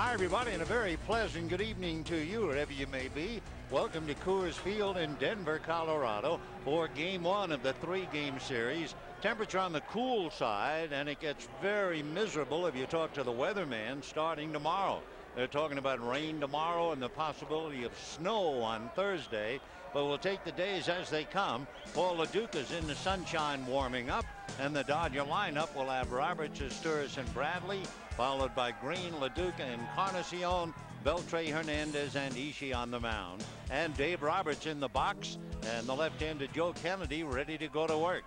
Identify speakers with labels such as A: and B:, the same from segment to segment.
A: Hi, everybody, and a very pleasant good evening to you, wherever you may be. Welcome to Coors Field in Denver, Colorado, for Game 1 of the 3-game series. Temperature on the cool side, and it gets very miserable if you talk to the weatherman starting tomorrow. They're talking about rain tomorrow and the possibility of snow on Thursday, but we'll take the days as they come. Paul LaDuca's in the sunshine warming up, and the Dodger lineup will have Roberts, Asturias, and Bradley, followed by Green, LaDuca, Encarnacion, Beltre, Hernandez, and Ishii on the mound. And Dave Roberts in the box, and the left-hander Joe Kennedy ready to go to work.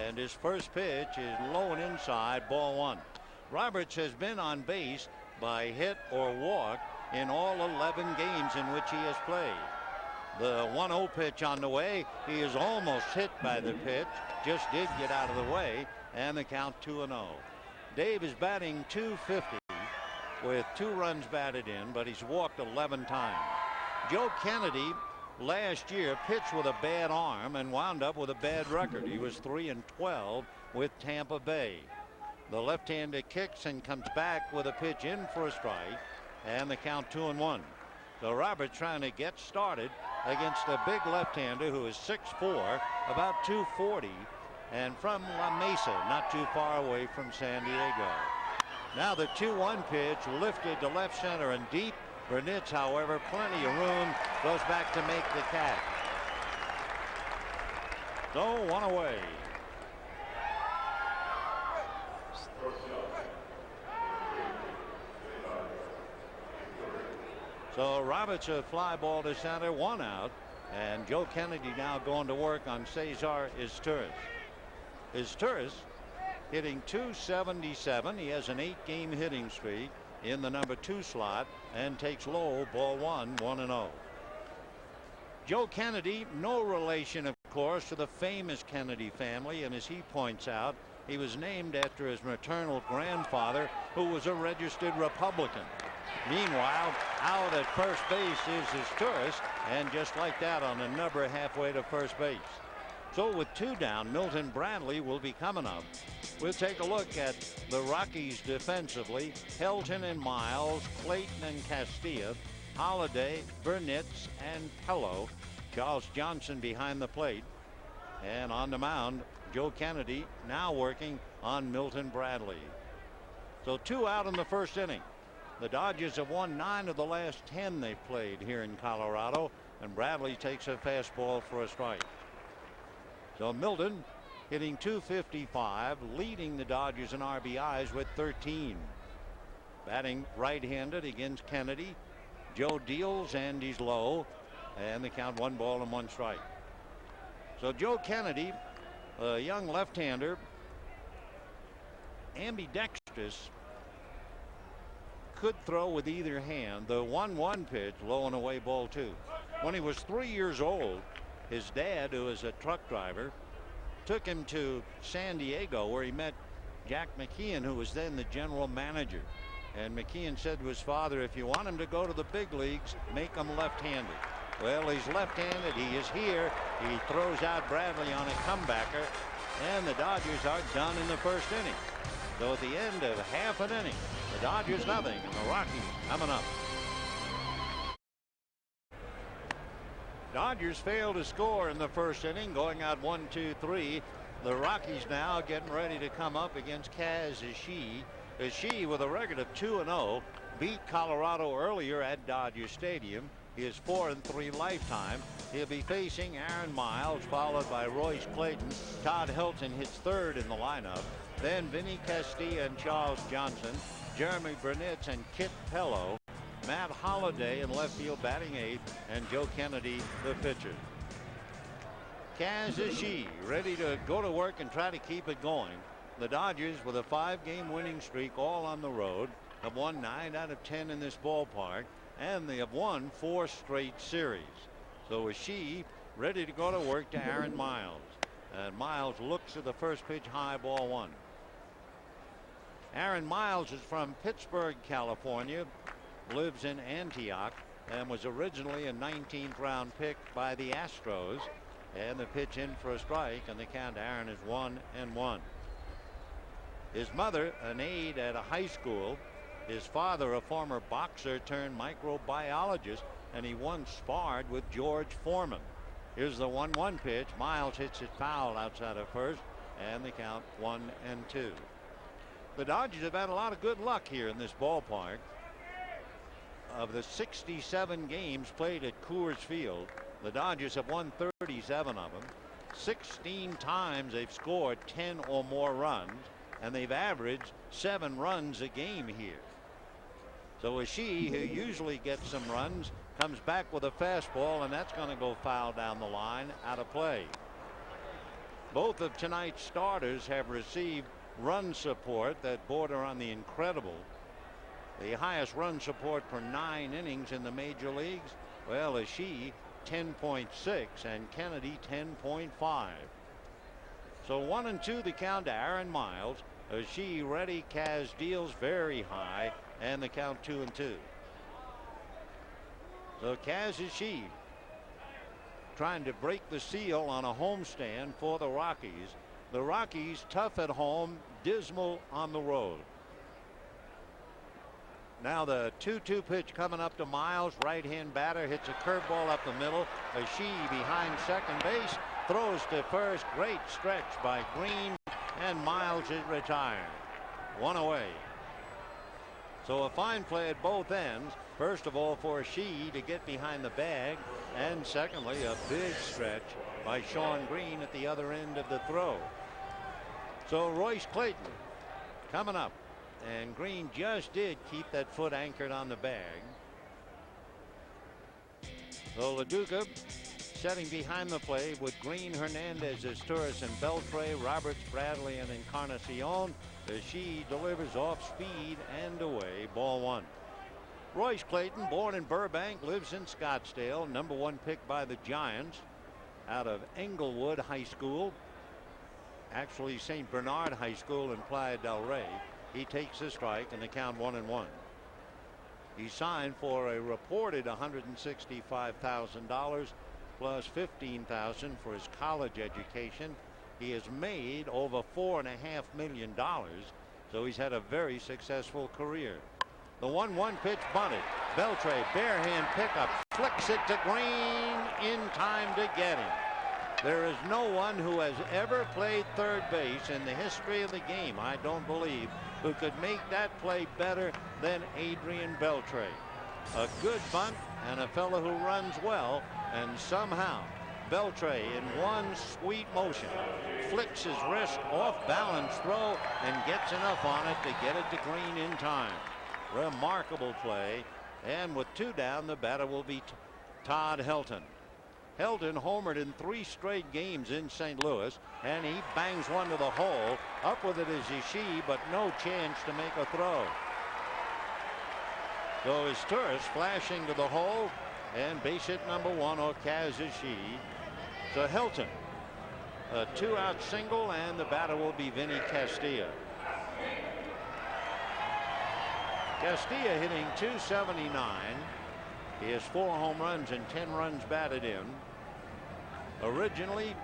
A: And his first pitch is low and inside, ball 1. Roberts has been on base by hit or walk in all 11 games in which he has played. The 1-0 pitch on the way. He is almost hit by the pitch, just did get out of the way, and the count 2-0. Dave is batting .250 with 2 runs batted in, but he's walked 11 times. Joe Kennedy last year pitched with a bad arm and wound up with a bad record. He was 3-12 with Tampa Bay. The left-hander kicks and comes back with a pitch in for a strike, and the count 2-1. So Roberts trying to get started against a big left-hander who is 6'4", about 240, and from La Mesa, not too far away from San Diego. Now the 2-1 pitch lifted to left center and deep. Burnitz, however, plenty of room, goes back to make the catch. So 1 away. So Roberts a fly ball to center, 1 out, and Joe Kennedy now going to work on Cesar Izturis. Izturis hitting .277. He has an 8-game hitting streak in the number 2 slot and takes low, ball 1, 1-0. Joe Kennedy, no relation, of course, to the famous Kennedy family, and as he points out, he was named after his maternal grandfather, who was a registered Republican. Meanwhile, out at first base is Izturis, and just like that on a number halfway to first base. So with 2 down, Milton Bradley will be coming up. We'll take a look at the Rockies defensively. Helton and Miles, Clayton and Castilla, Holiday, Burnitz, and Pello. Charles Johnson behind the plate. And on the mound, Joe Kennedy now working on Milton Bradley. So 2 out in the first inning. The Dodgers have won 9 of the last 10 they've played here in Colorado, and Bradley takes a fastball for a strike. So Milton hitting .255, leading the Dodgers in RBIs with 13. Batting right-handed against Kennedy. Joe deals and he's low, and the count 1 ball and 1 strike. So Joe Kennedy, a young left-hander, ambidextrous, could throw with either hand. The 1-1 pitch, low and away, ball 2. When he was 3 years old, his dad, who was a truck driver, took him to San Diego, where he met Jack McKeon, who was then the general manager. And McKeon said to his father, if you want him to go to the big leagues, make him left-handed. Well, he's left-handed. He is here. He throws out Bradley on a comebacker, and the Dodgers are done in the first inning. So at the end of half an inning, the Dodgers nothing, and the Rockies coming up. Dodgers failed to score in the first inning, going out 1-2-3. The Rockies now getting ready to come up against Kaz Ishii. Ishii, with a record of 2-0, beat Colorado earlier at Dodger Stadium. His 4-3 lifetime. He'll be facing Aaron Miles, followed by Royce Clayton. Todd Helton hits 3rd in the lineup. Then Vinny Castilla and Charles Johnson, Jeremy Burnitz and Kit Pello, Matt Holliday in left field batting 8th, and Joe Kennedy the pitcher. Kaz Ishii ready to go to work and try to keep it going. The Dodgers, with a 5-game winning streak, all on the road, have won 9 out of 10 in this ballpark, and they have won 4 straight series. So Ishii ready to go to work to Aaron Miles, and Miles looks at the first pitch, high, ball 1. Aaron Miles is from Pittsburgh, California, lives in Antioch, and was originally a 19th round pick by the Astros. And the pitch in for a strike, and the count to Aaron is 1-1. His mother, an aide at a high school, His father, a former boxer turned microbiologist, and he once sparred with George Foreman. Here's the 1-1 pitch. Miles hits it foul outside of first, and the count 1-2. The Dodgers have had a lot of good luck here in this ballpark. Of the 67 games played at Coors Field, the Dodgers have won 37 of them. 16 times they've scored 10 or more runs, and they've averaged 7 runs a game here. So Ishii, who usually gets some runs, comes back with a fastball, and that's going to go foul down the line, out of play. Both of tonight's starters have received run support that border on the incredible. The highest run support per 9 innings in the major leagues, well, Ishii 10.6 and Kennedy 10.5. So 1-2 the count to Aaron Miles. Ishii ready. Kaz deals very high, and the count 2-2. So Kaz Ishii trying to break the seal on a homestand for the Rockies. The Rockies tough at home, dismal on the road. Now the 2-2 pitch coming up to Miles. Right-hand batter hits a curveball up the middle. Ishii behind second base, throws to first. Great stretch by Green, and Miles is retired. 1 away. So a fine play at both ends. First of all for Ishii to get behind the bag, and secondly a big stretch by Shawn Green at the other end of the throw. So Royce Clayton coming up, and Green just did keep that foot anchored on the bag. So LaDuca setting behind the plate with Green, Hernandez, Torres, and Beltre, Roberts, Bradley, and Encarnacion. Ishii delivers off speed and away. Ball 1. Royce Clayton, born in Burbank, lives in Scottsdale. Number 1 pick by the Giants out of Englewood High School. Actually St. Bernard High School in Playa del Rey. He takes the strike, and the count 1-1. He signed for a reported $165,000 plus $15,000 for his college education. He has made over $4.5 million, so he's had a very successful career. The 1-1 pitch bunted. Beltre, bare hand pickup, flicks it to Green in time to get him. There is no one who has ever played third base in the history of the game, I don't believe, who could make that play better than Adrian Beltre. A good bunt and a fellow who runs well, and somehow Beltre in one sweet motion flicks his wrist off balance throw and gets enough on it to get it to Green in time. Remarkable play, and with 2 down, the batter will be Todd Helton. Helton homered in 3 straight games in St. Louis, and he bangs one to the hole. Up with it is Ishii, but no chance to make a throw. So is Torres flashing to the hole, and base hit number 1 or Kaz Ishii. So Helton, a 2-out single, and the batter will be Vinny Castilla. Castilla hitting .279. He has 4 home runs and 10 runs batted in. Originally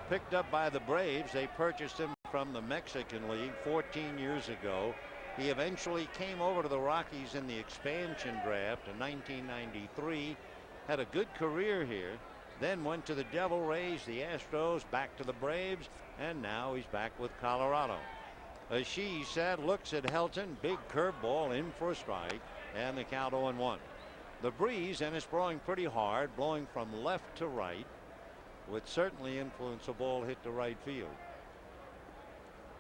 A: picked up by the Braves, they purchased him from the Mexican League 14 years ago. He eventually came over to the Rockies in the expansion draft in 1993. Had a good career here, then went to the Devil Rays, the Astros, back to the Braves, and now he's back with Colorado. Ishii said, looks at Helton, big curveball in for a strike, and the count 0-1. The breeze, and it's blowing pretty hard, blowing from left to right, would certainly influence a ball hit to right field.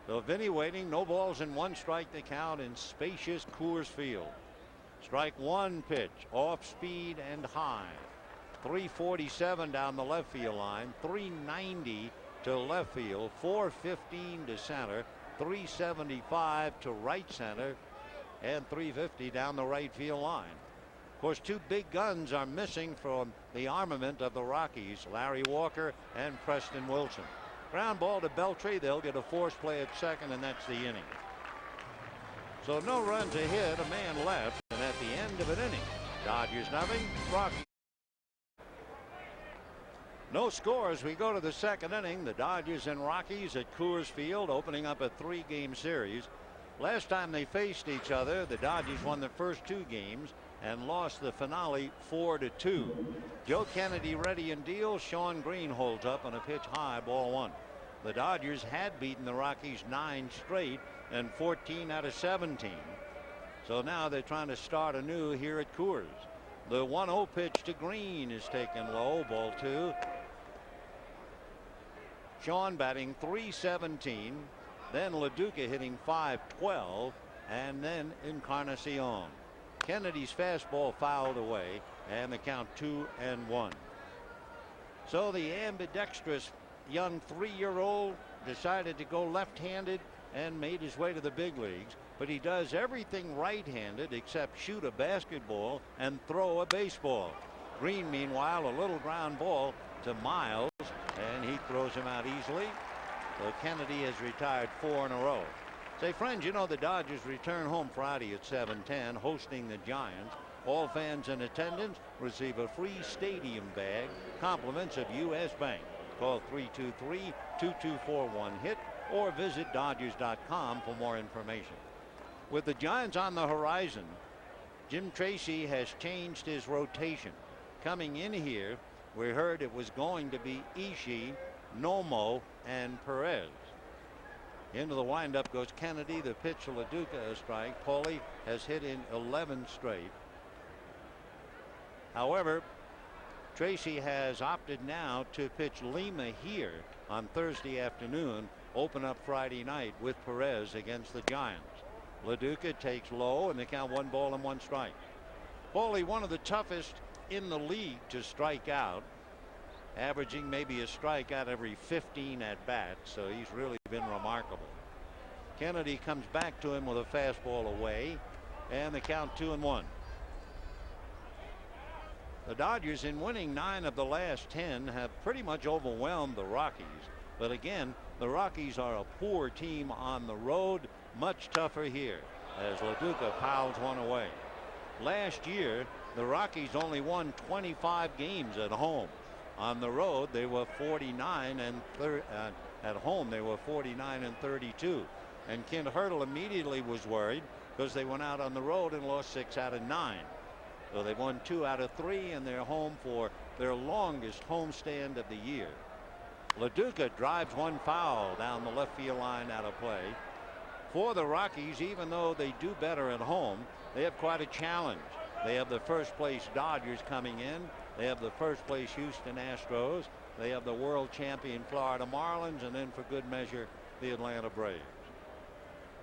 A: So Vinny waiting, no balls and 1 strike to count in spacious Coors Field. Strike 1 pitch, off speed and high. 347 down the left field line, 390 to left field, 415 to center, 375 to right center, and 350 down the right field line. Of course, 2 big guns are missing from the armament of the Rockies, Larry Walker and Preston Wilson. Ground ball to Beltre. They'll get a force play at second, and that's the inning. So no runs a hit, a man left, and at the end of an inning, Dodgers nothing, Rockies. No scores. We go to the second inning. The Dodgers and Rockies at Coors Field, opening up a 3-game series. Last time they faced each other, the Dodgers won the first 2 games and lost the finale 4-2. Joe Kennedy ready and deals. Sean Green holds up on a pitch high, ball 1. The Dodgers had beaten the Rockies 9 straight and 14 out of 17. So now they're trying to start anew here at Coors. The 1-0 pitch to Green is taken low, ball 2. Sean batting .317, then LaDuca hitting .512, and then Encarnacion. Kennedy's fastball fouled away, and the count 2-1. So the ambidextrous young 3-year-old decided to go left-handed and made his way to the big leagues, but he does everything right-handed except shoot a basketball and throw a baseball. Green, meanwhile, a little ground ball to Miles, and he throws him out easily. So Kennedy has retired 4 in a row. Say, friends, you know the Dodgers return home Friday at 7:10, hosting the Giants. All fans in attendance receive a free stadium bag, compliments of U.S. Bank. Call 323-2241-HIT or visit Dodgers.com for more information. With the Giants on the horizon, Jim Tracy has changed his rotation. Coming in here, we heard it was going to be Ishii, Nomo, and Perez. Into the windup goes Kennedy. The pitch to LaDuca, a strike. Paulie has hit in 11 straight. However, Tracy has opted now to pitch Lima here on Thursday afternoon, open up Friday night with Perez against the Giants. LaDuca takes low, and the count 1-1 strike. Paulie, one of the toughest in the league to strike out, averaging maybe a strikeout every 15 at bats, so he's really been remarkable. Kennedy comes back to him with a fastball away, and the count 2-1. The Dodgers, in winning 9 of the last 10, have pretty much overwhelmed the Rockies. But again, the Rockies are a poor team on the road, much tougher here as LaDuca fouls one away. Last year, the Rockies only won 25 games at home. On the road, they were 49 and at home they were 49 and 32. And Kent Hurdle immediately was worried because they went out on the road and lost 6 out of 9. So they won 2 out of 3, and they're home for their longest homestand of the year. LaDuca drives one foul down the left field line out of play. For the Rockies, even though they do better at home, they have quite a challenge. They have the first place Dodgers coming in. They have the first place Houston Astros. They have the world champion Florida Marlins, and then for good measure the Atlanta Braves.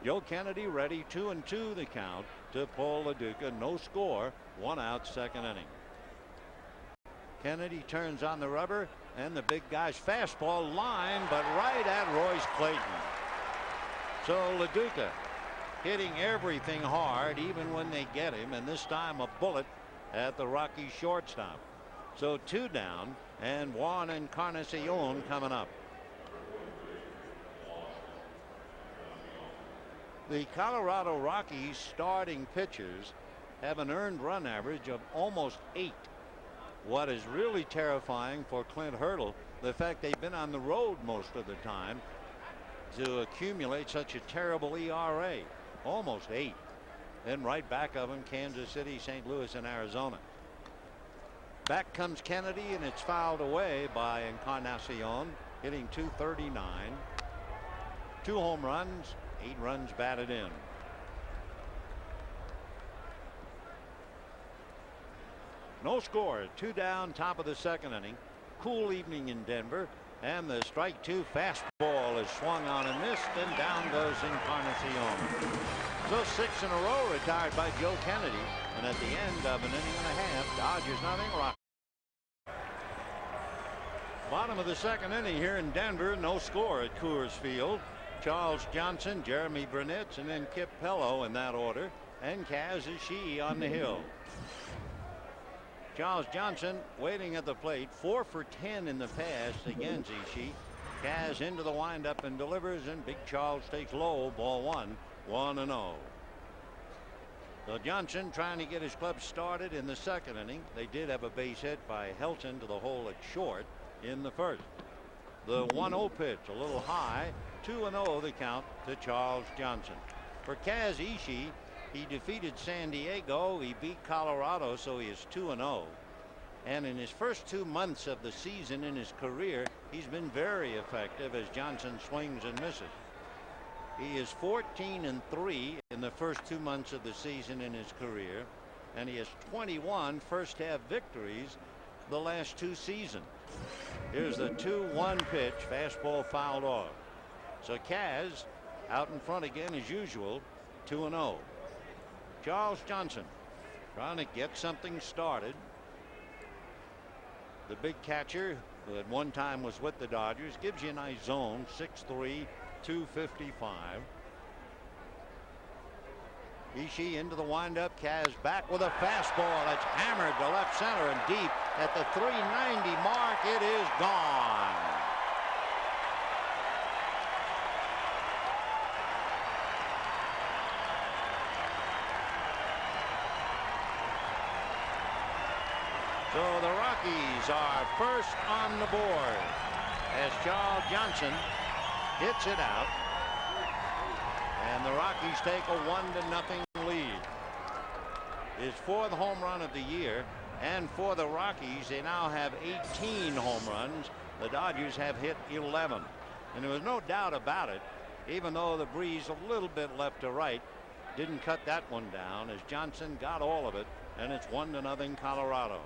A: Joe Kennedy ready, 2-2 the count to Paul LaDuca. No score, 1 out, second inning. Kennedy turns on the rubber, and the big guy's fastball line, but right at Royce Clayton. So LaDuca hitting everything hard, even when they get him, and this time a bullet at the Rockies shortstop. So 2 down, and Juan Encarnacion coming up. The Colorado Rockies starting pitchers have an earned run average of almost 8. What is really terrifying for Clint Hurdle, the fact they've been on the road most of the time, to accumulate such a terrible ERA, almost 8. Then right back of him, Kansas City, St. Louis, and Arizona. Back comes Kennedy, and it's fouled away by Encarnacion, hitting .239. 2 home runs, 8 runs batted in. No score, 2 down, top of the second inning. Cool evening in Denver, and the strike 2 fastball is swung on and missed, and down goes Encarnacion. So 6 in a row retired by Joe Kennedy, and at the end of an inning and a half, Dodgers nothing, Rockies. Bottom of the second inning here in Denver, no score at Coors Field. Charles Johnson, Jeremy Burnett, and then Kip Pello in that order, and Kaz Ishii on the hill. Charles Johnson waiting at the plate, 4 for 10 in the pass against Ishii. Kaz into the windup and delivers, and Big Charles takes low, ball 1, 1-0. So Johnson trying to get his club started in the second inning. They did have a base hit by Helton to the hole at short in the first. The 1-0 pitch, a little high, 2-0 the count to Charles Johnson. For Kaz Ishii, he defeated San Diego. He beat Colorado, so he is 2-0. And in his first 2 months of the season in his career, he's been very effective as Johnson swings and misses. He is 14-3 in the first 2 months of the season in his career, and he has 21 first-half victories the last 2 seasons. Here's the 2-1 pitch, fastball fouled off. So Kaz out in front again as usual, 2-0. Charles Johnson trying to get something started. The big catcher, who at one time was with the Dodgers, gives you a nice zone, 6'3", 255. Ishii into the windup. Kaz back with a fastball that's hammered to left center and deep at the 390 mark. It is gone. So the Rockies are first on the board as Charles Johnson hits it out. And the Rockies take a 1-0 lead. His 4th home run of the year. And for the Rockies, they now have 18 home runs. The Dodgers have hit 11. And there was no doubt about it, even though the breeze a little bit left to right didn't cut that one down, as Johnson got all of it, and it's 1-0 Colorado.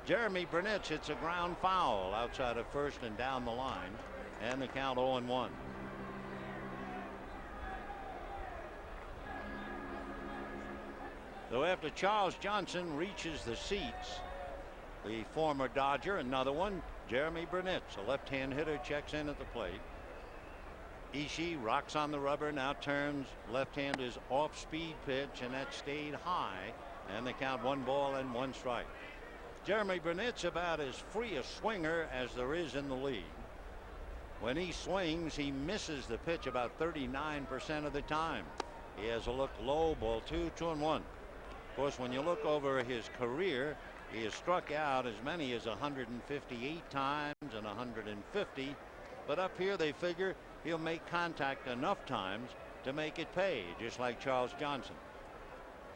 A: Jeremy Burnett hits a ground foul outside of first and down the line, and the count 0-1. So after Charles Johnson reaches the seats, the former Dodger, another one, Jeremy Burnett, a left-hand hitter, checks in at the plate. Ishii rocks on the rubber, now turns left-hand is off-speed pitch, and that stayed high, and the count 1-1 strike. Jeremy Burnett's about as free a swinger as there is in the league. When he swings, he misses the pitch about 39% of the time. He has a look low, ball 2, 2-1. Of course, when you look over his career, he has struck out as many as 158 times and 150. But up here, they figure he'll make contact enough times to make it pay, just like Charles Johnson.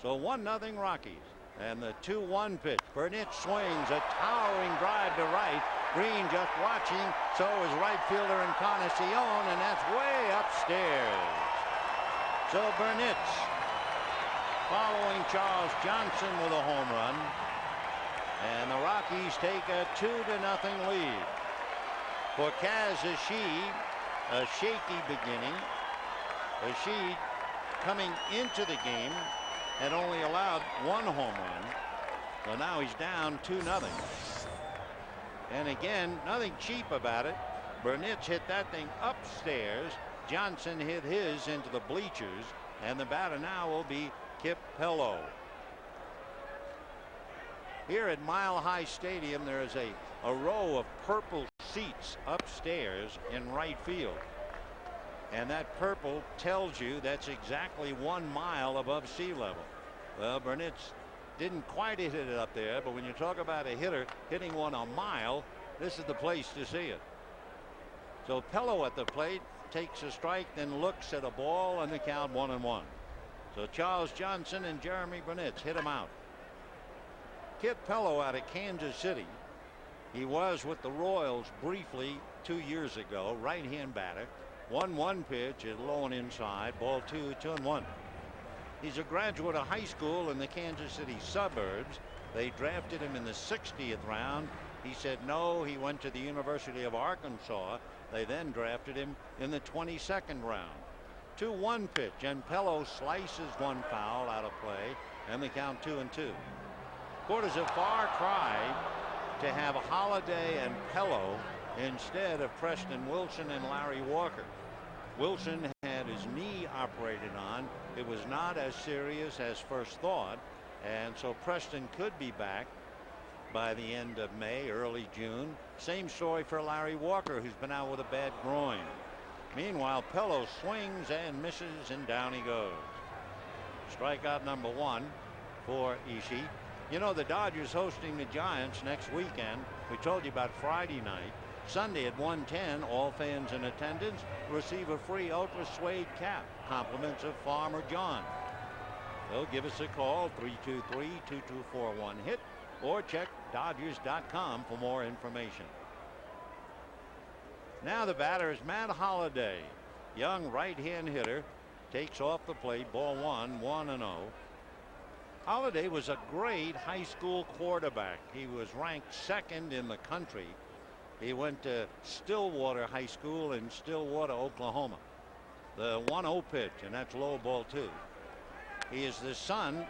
A: So 1-0 Rockies. And the 2-1 pitch. Burnett swings a towering drive to right. Green just watching. So is right fielder Encarnacion, and that's way upstairs. So Burnett's following Charles Johnson with a home run. And the Rockies take a 2-0 lead. For Kaz Ishii, a shaky beginning. Ishii coming into the game had only allowed 1 home run. So now he's down 2-0. And again, nothing cheap about it. Burnett's hit that thing upstairs. Johnson hit his into the bleachers. And the batter now will be Kip Pello. Here at Mile High Stadium, there is a row of purple seats upstairs in right field. And that purple tells you that's exactly 1 mile above sea level. Well, Burnett didn't quite hit it up there, but when you talk about a hitter hitting one a mile, this is the place to see it. So Pello at the plate takes a strike, then looks at a ball, and the count 1-1. So Charles Johnson and Jeremy Burnett hit him out. Kit Pello out of Kansas City. He was with the Royals briefly 2 years ago. Right-hand batter. 1-1 pitch is low and inside. Ball 2, 2-1. He's a graduate of high school in the Kansas City suburbs. They drafted him in the 60th round. He said no. He went to the University of Arkansas. They then drafted him in the 22nd round. 2-1 pitch, and Pello slices one foul out of play, and the count 2-2. Of course, it's a far cry to have Holiday and Pello instead of Preston Wilson and Larry Walker. Wilson had his knee operated on. It was not as serious as first thought, and so Preston could be back by the end of May, early June. Same story for Larry Walker, who's been out with a bad groin. Meanwhile, Pello swings and misses, and down he goes. Strikeout number 1 for Ishii. You know, the Dodgers hosting the Giants next weekend. We told you about Friday night. Sunday at 1:10, all fans in attendance receive a free Ultra Suede cap, compliments of Farmer John. So give us a call, 323-2241-HIT, or check Dodgers.com for more information. Now the batter is Matt Holliday, young right-hand hitter, takes off the plate, ball one, 1-0. Holliday was a great high school quarterback. He was ranked second in the country. He went to Stillwater High School in Stillwater, Oklahoma. The 1-0 pitch, and that's low, ball two. He is the son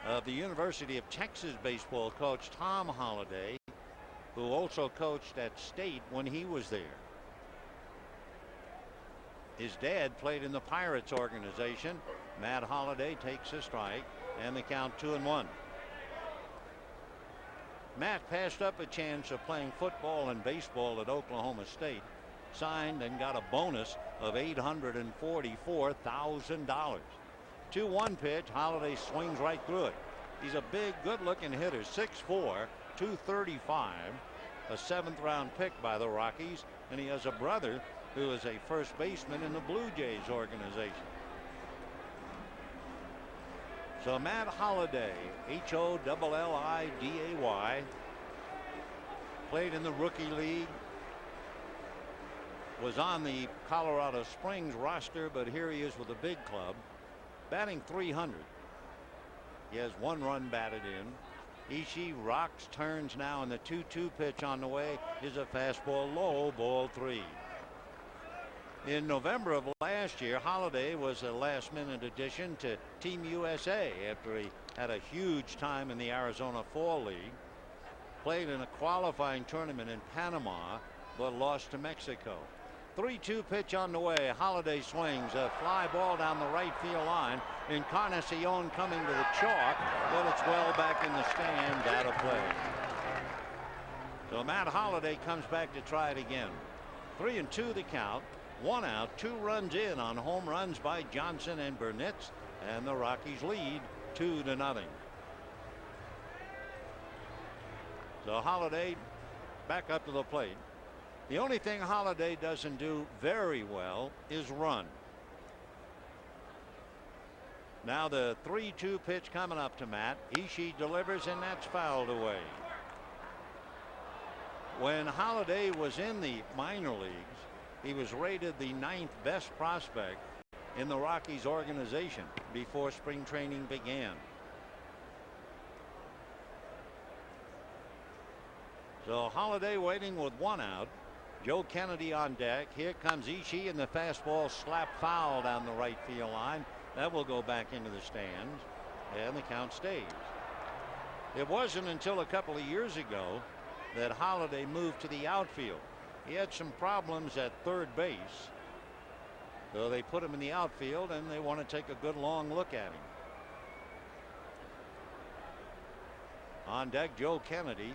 A: of the University of Texas baseball coach Tom Holliday, who also coached at State when he was there. His dad played in the Pirates organization. Matt Holliday takes a strike, and the count 2-1. Matt passed up a chance of playing football and baseball at Oklahoma State, signed and got a bonus of $844,000. 2-1 pitch. Holliday swings right through it. He's a big, good-looking hitter, 6'4", 235, a 7th-round pick by the Rockies, and he has a brother who is a first baseman in the Blue Jays organization. So Matt Holliday, Holliday, played in the Rookie League, was on the Colorado Springs roster, but here he is with a big club, batting .300. He has 1 run batted in. Ishii rocks, turns now, and the 2-2 pitch on the way is a fastball low, ball 3. In November of last year, Holliday was a last-minute addition to Team USA after he had a huge time in the Arizona Fall League. Played in a qualifying tournament in Panama, but lost to Mexico. 3-2 pitch on the way. Holliday swings a fly ball down the right field line. Encarnacion coming to the chalk, but it's well back in the stand, out of play. So Matt Holliday comes back to try it again. 3-2 the count. 1 out, 2 runs in on home runs by Johnson and Burnitz, and the Rockies lead 2-0. So Holliday back up to the plate. The only thing Holliday doesn't do very well is run. Now the 3-2 pitch coming up to Matt. Ishii delivers, and that's fouled away. When Holliday was in the minor leagues, he was rated the 9th best prospect in the Rockies organization before spring training began. So Holliday waiting with 1 out. Joe Kennedy on deck. Here comes Ishii, and the fastball slap foul down the right field line. That will go back into the stands, and the count stays. It wasn't until a couple of years ago that Holliday moved to the outfield. He had some problems at third base, so they put him in the outfield, and they want to take a good long look at him. On deck, Joe Kennedy.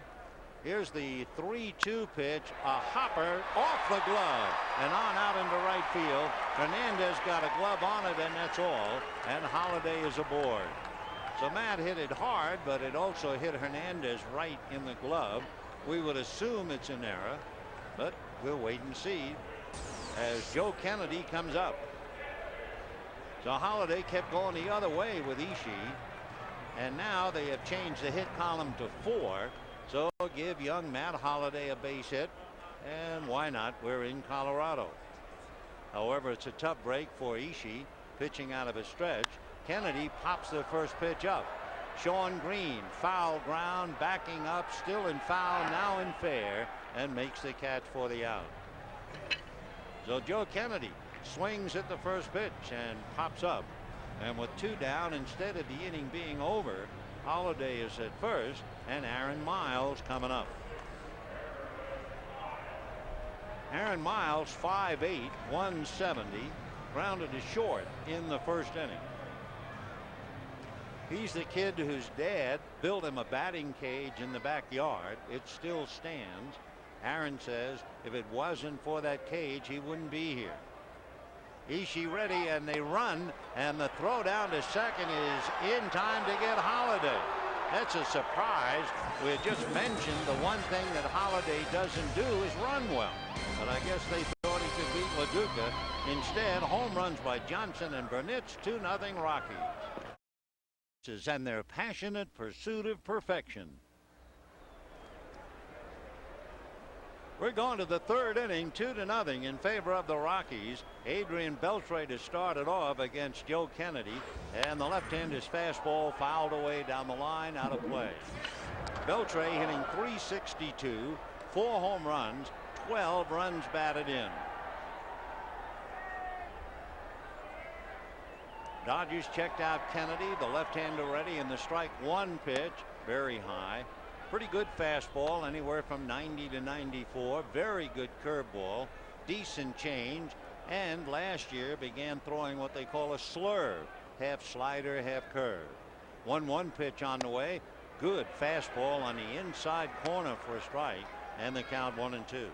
A: Here's the 3-2 pitch, a hopper off the glove and on out into right field. Hernandez got a glove on it, and that's all, and Holliday is aboard. So Matt hit it hard, but it also hit Hernandez right in the glove. We would assume it's an error, but we'll wait and see as Joe Kennedy comes up. So Holliday kept going the other way with Ishii, and now they have changed the hit column to 4. So give young Matt Holliday a base hit, and why not? We're in Colorado. However, it's a tough break for Ishii, pitching out of a stretch. Kennedy pops the first pitch up. Sean Green, foul ground, backing up, still in foul, now in fair, and makes the catch for the out. So Joe Kennedy swings at the first pitch and pops up, and with 2 down, instead of the inning being over, Holliday is at first, and Aaron Miles coming up. Aaron Miles, 5'8", 170, grounded to short in the first inning. He's the kid whose dad built him a batting cage in the backyard. It still stands. Aaron says if it wasn't for that cage, he wouldn't be here. Ishii ready, and they run, and the throw down to second is in time to get Holliday. That's a surprise. We had just mentioned the one thing that Holiday doesn't do is run well. But I guess they thought he could beat LaDuca. Instead, home runs by Johnson and Burnitz, 2-0 Rockies. And their passionate pursuit of perfection. We're going to the third inning, 2-0 in favor of the Rockies. Adrian Beltre to start it off against Joe Kennedy, and the left-hander's fastball fouled away down the line, out of play. Beltre hitting .362, 4 home runs, 12 runs batted in. Dodgers checked out Kennedy, the left-hander ready, and the strike one pitch, very high. Pretty good fastball, anywhere from 90 to 94. Very good curveball, decent change, and last year began throwing what they call a slurve, half slider, half curve. 1-1 pitch on the way. Good fastball on the inside corner for a strike, and the count 1-2.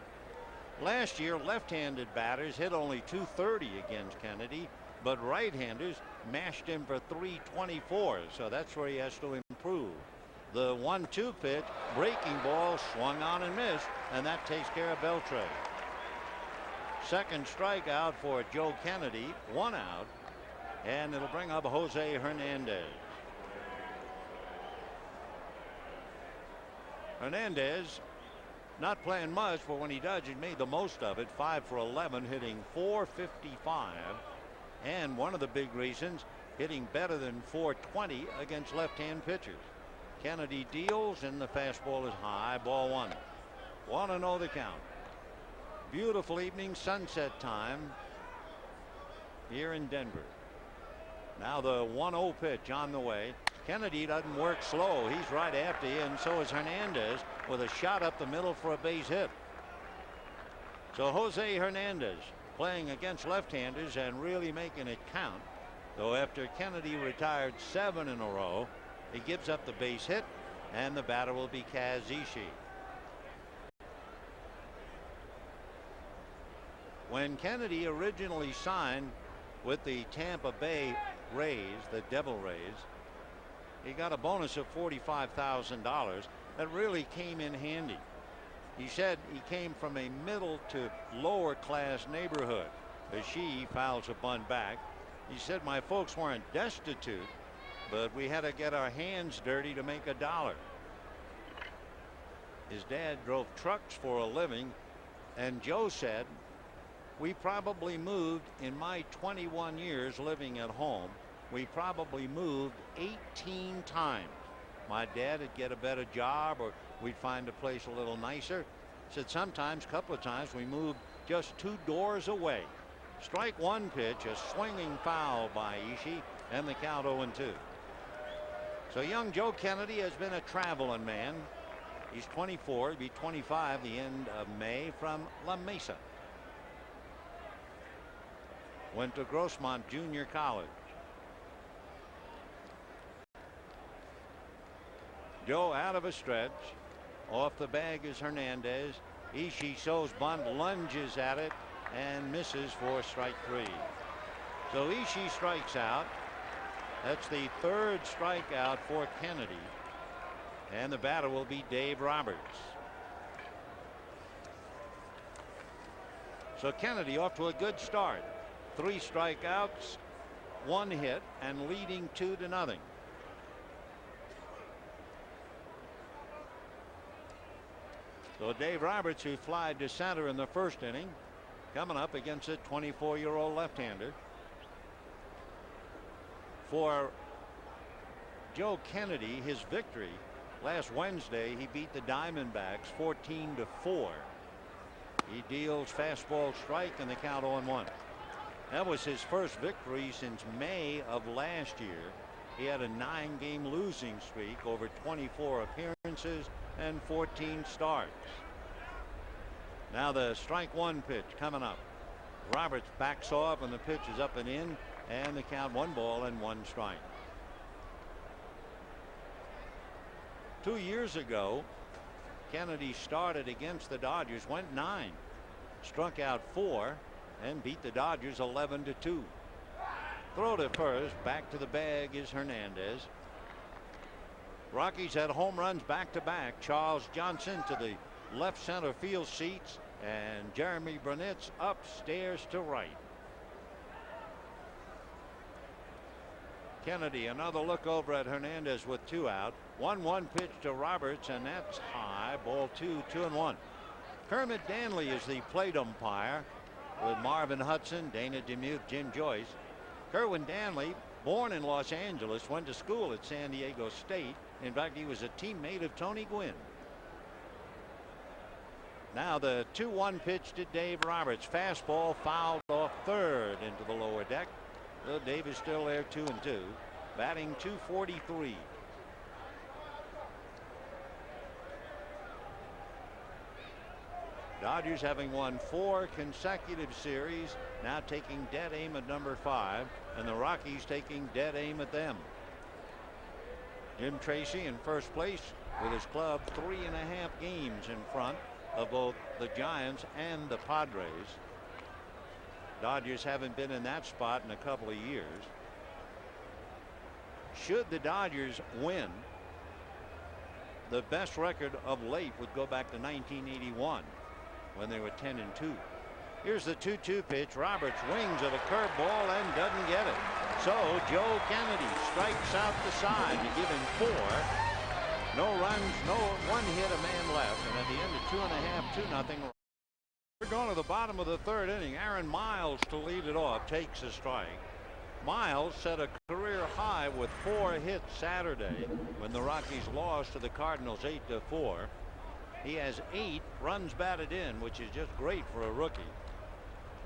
A: Last year, left-handed batters hit only .230 against Kennedy, but right-handers mashed him for .324, so that's where he has to improve. The 1-2 pitch, breaking ball, swung on and missed, and that takes care of Beltre. Second strikeout for Joe Kennedy, 1 out, and it'll bring up Jose Hernandez. Hernandez not playing much, but when he does, he made the most of it. 5 for 11, hitting .455, and one of the big reasons, hitting better than .420 against left-hand pitchers. Kennedy deals, and the fastball is high, ball 1. 1-0 the count. Beautiful evening, sunset time here in Denver. Now the 1-0 pitch on the way. Kennedy doesn't work slow. He's right after you, and so is Hernandez, with a shot up the middle for a base hit. So Jose Hernandez playing against left-handers and really making it count. Though after Kennedy retired 7 in a row, he gives up the base hit, and the batter will be Kaz Ishii. When Kennedy originally signed with the Tampa Bay Rays, the Devil Rays, he got a bonus of $45,000 that really came in handy. He said he came from a middle to lower class neighborhood. Ishii fouls a bunt back. He said, my folks weren't destitute, but we had to get our hands dirty to make a dollar. His dad drove trucks for a living, and Joe said, we probably moved, in my 21 years living at home, we probably moved 18 times. My dad would get a better job, or we'd find a place a little nicer. Said sometimes, a couple of times, we moved just 2 doors away. Strike one pitch, a swinging foul by Ishii, and the count 0-2. So young Joe Kennedy has been a traveling man. He's 24, he'll be 25 the end of May, from La Mesa. Went to Grossmont Junior College. Joe out of a stretch. Off the bag is Hernandez. Ishii shows bunt, lunges at it, and misses for strike 3. So Ishii strikes out. That's the 3rd strikeout for Kennedy, and the batter will be Dave Roberts. So Kennedy off to a good start. 3 strikeouts, 1 hit, and leading 2-0. So Dave Roberts, who flied to center in the first inning, coming up against a 24-year-old left-hander. For Joe Kennedy, his victory last Wednesday, he beat the Diamondbacks 14-4. He deals fastball strike, and the count 0-1. That was his first victory since May of last year. He had a 9-game losing streak over 24 appearances and 14 starts. Now the strike one pitch coming up. Roberts backs off, and the pitch is up and in, and the count 1 ball and 1 strike. 2 years ago, Kennedy started against the Dodgers, went 9, struck out 4, and beat the Dodgers 11-2. Throw to first, back to the bag is Hernandez. Rockies had home runs back to back. Charles Johnson to the left center field seats, and Jeremy Burnett's upstairs to right. Kennedy, another look over at Hernandez with 2 out. 1-1 pitch to Roberts, and that's high. Ball 2, 2-1. Kermit Danley is the plate umpire, with Marvin Hudson, Dana Demuth, Jim Joyce. Kerwin Danley, born in Los Angeles, went to school at San Diego State. In fact, he was a teammate of Tony Gwynn. Now the 2-1 pitch to Dave Roberts. Fastball fouled off third into the lower deck. Well, Dave is still there, 2-2, batting .243. Dodgers, having won 4 consecutive series, now taking dead aim at number 5, and the Rockies taking dead aim at them. Jim Tracy in first place with his club 3.5 games in front of both the Giants and the Padres. Dodgers haven't been in that spot in a couple of years. Should the Dodgers win, the best record of late would go back to 1981 when they were 10-2. Here's the 2-2 pitch. Roberts wings at a curveball and doesn't get it. So Joe Kennedy strikes out the side to give him 4. No runs, no 1 hit, a man left, and at the end of 2.5, 2-0. We're going to the bottom of the 3rd inning. Aaron Miles to lead it off takes a strike. Miles set a career high with 4 hits Saturday when the Rockies lost to the Cardinals 8-4. He has 8 runs batted in, which is just great for a rookie.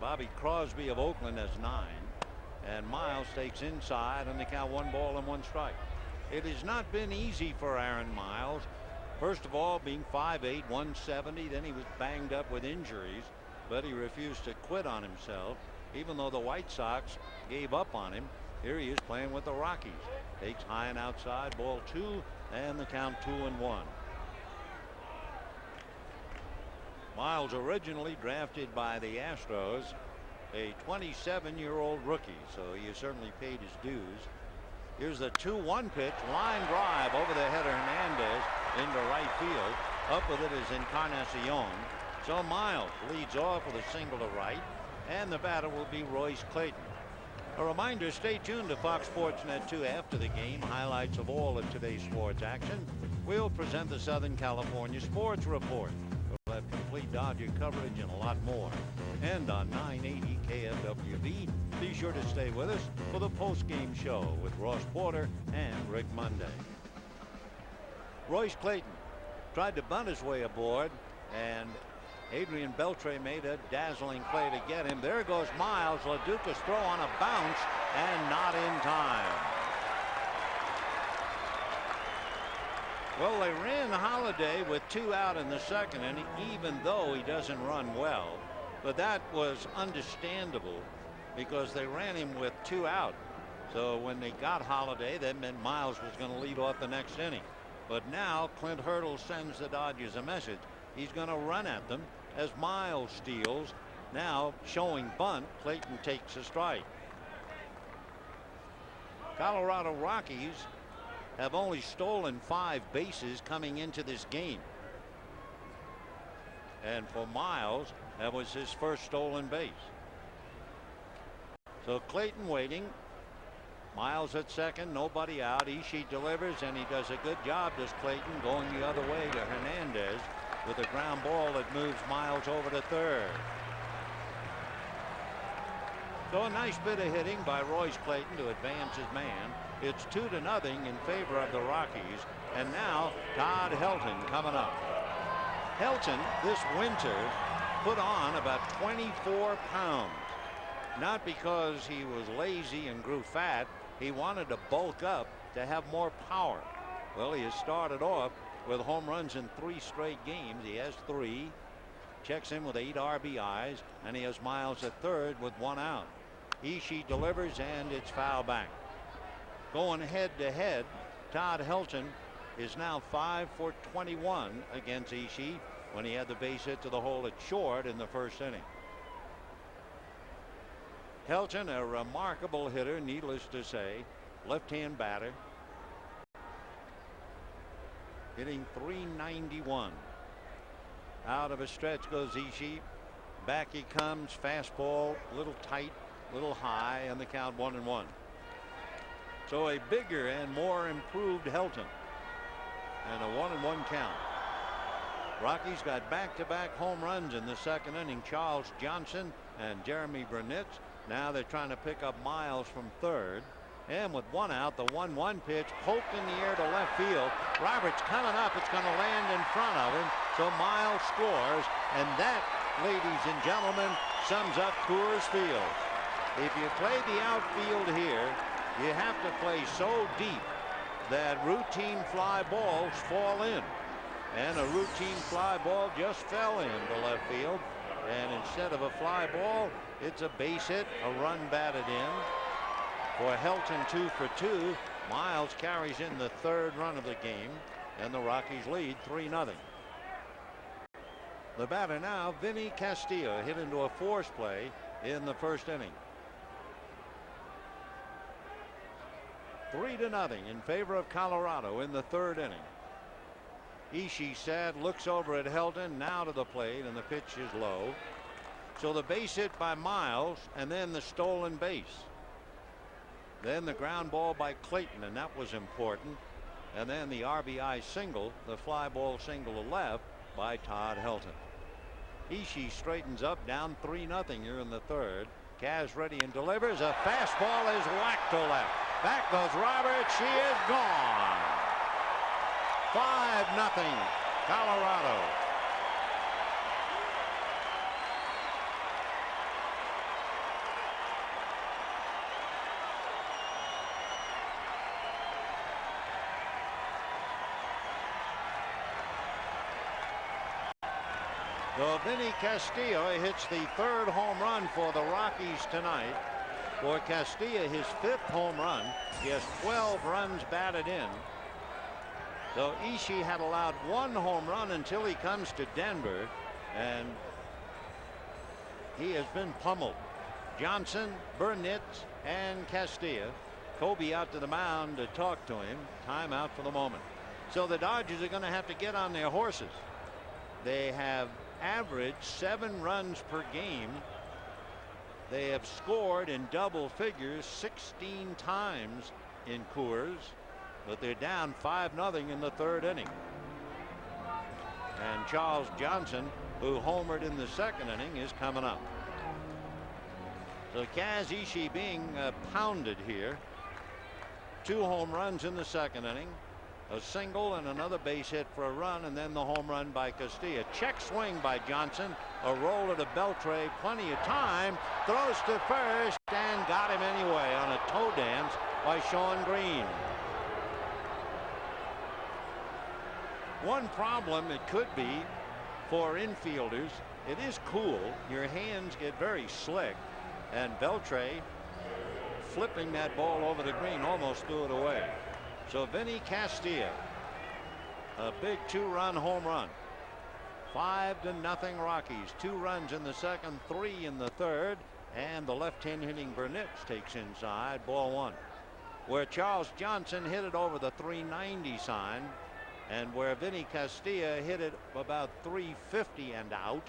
A: Bobby Crosby of Oakland has 9, and Miles takes inside on the count 1 ball and 1 strike. It has not been easy for Aaron Miles. First of all, being 5'8", 170, then he was banged up with injuries, but he refused to quit on himself. Even though the White Sox gave up on him, here he is playing with the Rockies. Takes high and outside, ball 2, and the count 2-1. Miles, originally drafted by the Astros, a 27-year-old rookie, so he has certainly paid his dues. Here's the 2-1 pitch, line drive over the head of Hernandez into right field. Up with it is Encarnacion. So Miles leads off with a single to right, and the batter will be Royce Clayton. A reminder, stay tuned to Fox Sports Net 2 after the game. Highlights of all of today's sports action. We'll present the Southern California Sports Report. We'll have complete Dodger coverage and a lot more. And on 980 KFWB, be sure to stay with us for the post-game show with Ross Porter and Rick Monday. Royce Clayton tried to bunt his way aboard, and Adrian Beltre made a dazzling play to get him. There goes Miles. LaDuca's throw on a bounce and not in time. Well, they ran Holiday with 2 out in the 2nd inning, even though he doesn't run well. But that was understandable because they ran him with 2 out. So when they got Holiday, that meant Miles was going to lead off the next inning. But now Clint Hurdle sends the Dodgers a message. He's going to run at them as Miles steals. Now showing bunt, Clayton takes a strike. Colorado Rockies have only stolen 5 bases coming into this game. And for Miles, that was his first stolen base. So Clayton waiting. Miles at second, nobody out. Ishii delivers, and he does a good job, does Clayton, going the other way to Hernandez with a ground ball that moves Miles over to third. So a nice bit of hitting by Royce Clayton to advance his man. It's 2-0 in favor of the Rockies. And now Todd Helton coming up. Helton this winter put on about 24 pounds. Not because he was lazy and grew fat. He wanted to bulk up to have more power. Well, he has started off with home runs in 3 straight games. He has 3. Checks in with 8 RBIs, and he has Miles at third with 1 out. Ishii delivers, and it's foul back. Going head to head, Todd Helton is now 5 for 21 against Ishii when he had the base hit to the hole at short in the first inning. Helton, a remarkable hitter, needless to say, left-hand batter. hitting .391. Out of a stretch goes Ishii. Back he comes. Fastball, a little tight, a little high, and the count 1-1. So a bigger and more improved Helton. And a 1-1 count. Rockies got back-to-back home runs in the second inning. Charles Johnson and Jeremy Burnett. Now they're trying to pick up Miles from third. And with one out, the 1-1 pitch poked in the air to left field. Roberts coming up. It's going to land in front of him. So Miles scores. And that, ladies and gentlemen, sums up Coors Field. If you play the outfield here, you have to play so deep that routine fly balls fall in. And a routine fly ball just fell into left field. And instead of a fly ball, it's a base hit, a run batted in. For Helton 2 for 2. Miles carries in the third run of the game, and the Rockies lead 3-0. The batter now, Vinny Castillo, hit into a force play in the first inning. 3-0 in favor of Colorado in the third inning. Ishii sad looks over at Helton, now to the plate, and the pitch is low. So the base hit by Miles, and then the stolen base. Then the ground ball by Clayton, and that was important. And then the RBI single, the fly ball single to left by Todd Helton. Ishii straightens up, down 3-0 here in the third. Kaz ready and delivers. A fastball is whacked to left. Back goes Roberts. She is gone. 5-0 Colorado. So Vinny Castillo hits the third home run for the Rockies tonight. For Castillo, his fifth home run. He has 12 runs batted in. So Ishii had allowed one home run until he comes to Denver, and he has been pummeled. Johnson, Burnett, and Castillo. Kobe out to the mound to talk to him. Timeout for the moment. So the Dodgers are going to have to get on their horses. They have averaged 7 runs per game. They have scored in double figures 16 times in Coors, but they're down 5-0 in the third inning. And Charles Johnson, who homered in the second inning, is coming up. So Kaz Ishii being pounded here. 2 home runs in the second inning. A single and another base hit for a run, and then the home run by Castillo. Check swing by Johnson. A roller to Beltre. Plenty of time. Throws to first and got him anyway on a toe dance by Sean Green. One problem it could be for infielders, it is cool. Your hands get very slick, and Beltre flipping that ball over the green almost threw it away. So Vinny Castillo, a big 2-run home run. 5-0 Rockies. 2 runs in the second, 3 in the third, and the left-hand hitting Burnett takes inside, ball 1. Where Charles Johnson hit it over the 390 sign, and where Vinny Castillo hit it about 350 and out,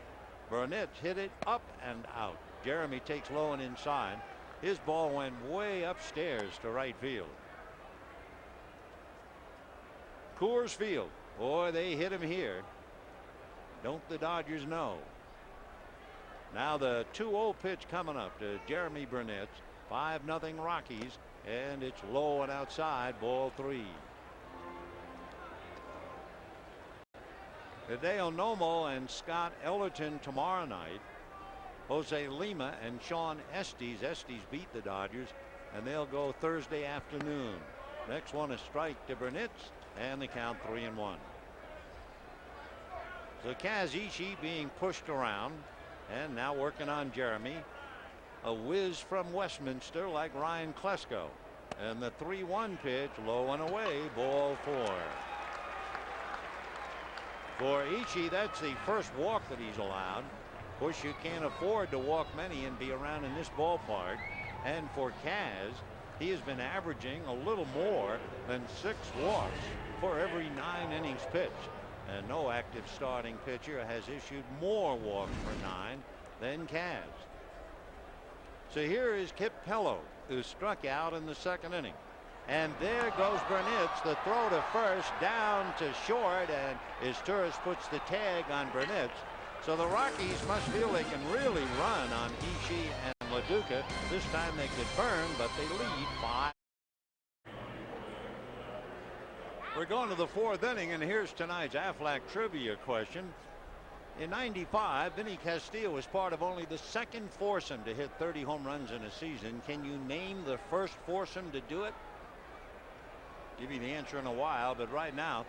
A: Burnett hit it up and out. Jeremy takes low and inside. His ball went way upstairs to right field. Coors Field. Boy, they hit him here. Don't the Dodgers know? Now the 2-0 pitch coming up to Jeremy Burnett. 5-0 Rockies, and it's low and outside, ball 3. Hideo Nomo and Scott Ellerton tomorrow night. Jose Lima and Sean Estes. Estes beat the Dodgers, and they'll go Thursday afternoon. Next one, a strike to Burnett, and the count 3-1. So Kaz Ishii being pushed around, and now working on Jeremy. A whiz from Westminster like Ryan Klesko, and the 3-1 pitch low and away, ball 4. For Ishii, that's the first walk that he's allowed. Of course, you can't afford to walk many and be around in this ballpark. And for Kaz, he has been averaging a little more than 6 walks for every 9 innings pitched. And no active starting pitcher has issued more walks per 9 than Kaz. So here is Kip Pello, who struck out in the 2nd inning. And there goes Burnitz. The throw to first, down to short, and Izturis puts the tag on Burnitz. So the Rockies must feel they can really run on Ishii and LaDuca. This time they could burn, but they lead 5. We're going to the 4th inning, and here's tonight's Aflac trivia question. In '95, Vinny Castilla was part of only the 2nd foursome to hit 30 home runs in a season. Can you name the first foursome to do it? Give you the answer in a while, but right now,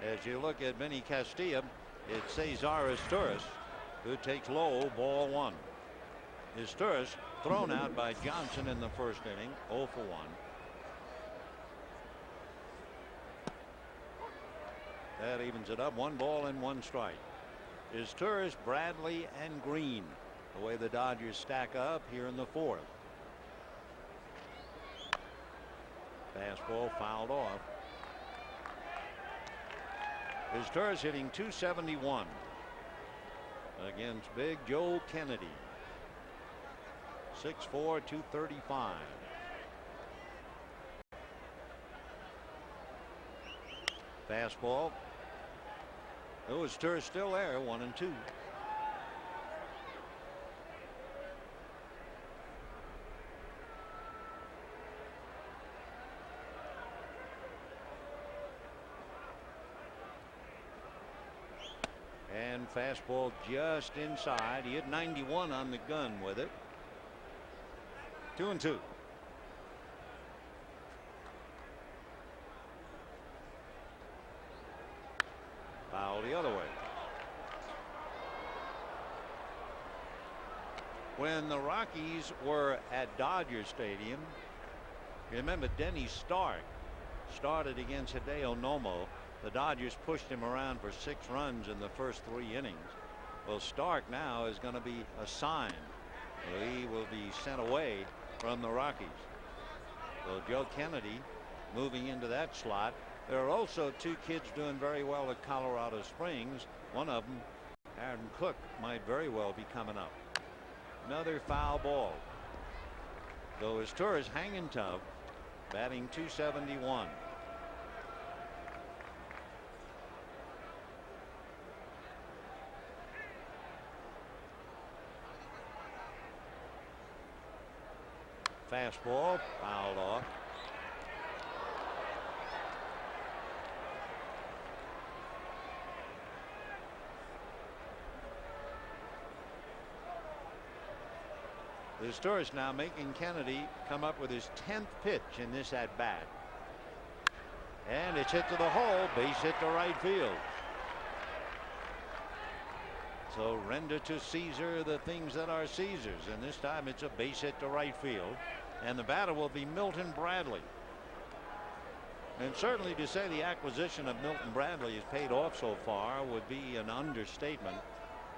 A: as you look at Vinny Castilla, it's Cesar Izturis who takes low, ball 1. Izturis thrown out by Johnson in the 1st inning, 0 for 1. That evens it up, 1 ball and 1 strike. Izturis, Bradley, and Green, the way the Dodgers stack up here in the 4th. Fastball fouled off. Izturis hitting .271 against Big Joe Kennedy. 6'4", 235. Fastball. Oh, Izturis still there, 1-2. And fastball just inside. He hit 91 on the gun with it. 2-2. Foul the other way. When the Rockies were at Dodger Stadium, you remember Denny Stark started against Hideo Nomo. The Dodgers pushed him around for 6 runs in the first 3 innings. Well, Stark now is going to be assigned. He will be sent away from the Rockies. So Joe Kennedy moving into that slot. There are also 2 kids doing very well at Colorado Springs. One of them, Aaron Cook, might very well be coming up. Another foul ball. So Izturis hanging tough, batting .271. Fastball fouled off. Izturis now making Kennedy come up with his 10th pitch in this at bat. And it's hit to the hole, base hit to right field. So render to Caesar the things that are Caesar's, and this time it's a base hit to right field, and the batter will be Milton Bradley. And certainly to say the acquisition of Milton Bradley has paid off so far would be an understatement.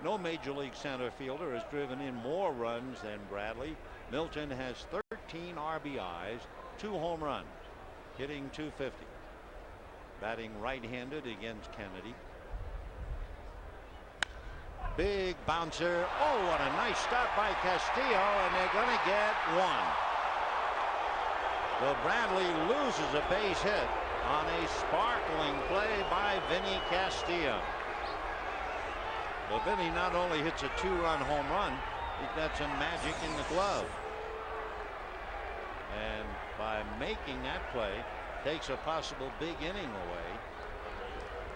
A: No major league center fielder has driven in more runs than Bradley. Milton has 13 RBIs, 2 home runs, hitting .250. Batting right-handed against Kennedy. Big bouncer. Oh, what a nice stop by Castillo, and they're going to get 1. So Bradley loses a base hit on a sparkling play by Vinny Castillo. Well, Vinny not only hits a 2-run home run, he's got some magic in the glove. And by making that play, takes a possible big inning away.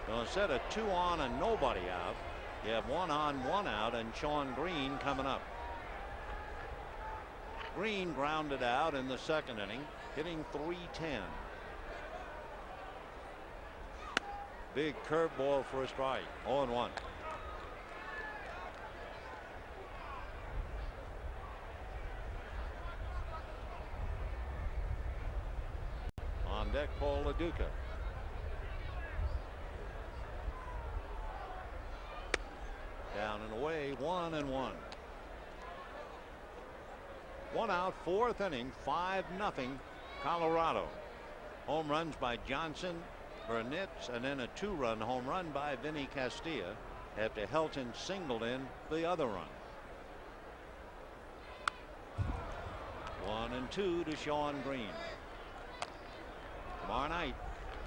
A: So instead of 2 on and nobody out, you have 1 on, 1 out, and Sean Green coming up. Green grounded out in the 2nd inning, hitting .310. Big curveball for a strike. 0-1. On deck, Paul LaDuca. Down and away, 1-1. 1 out, 4th inning, 5-0 Colorado. Home runs by Johnson, Burnett, and then a 2-run home run by Vinny Castilla after Helton singled in the other run. 1-2 to Shawn Green. Tomorrow night,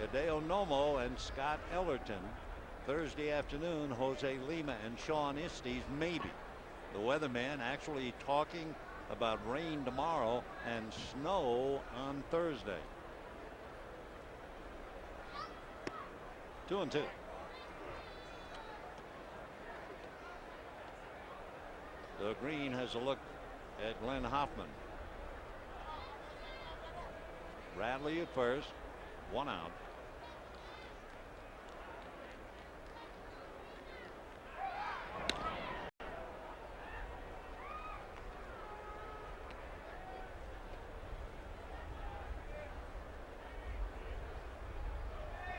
A: Hideo Nomo and Scott Ellerton. Thursday afternoon, Jose Lima and Sean Estes maybe. The weatherman actually talking about rain tomorrow and snow on Thursday. 2-2. So Green has a look at Glenn Hoffman. Bradley at first, 1 out.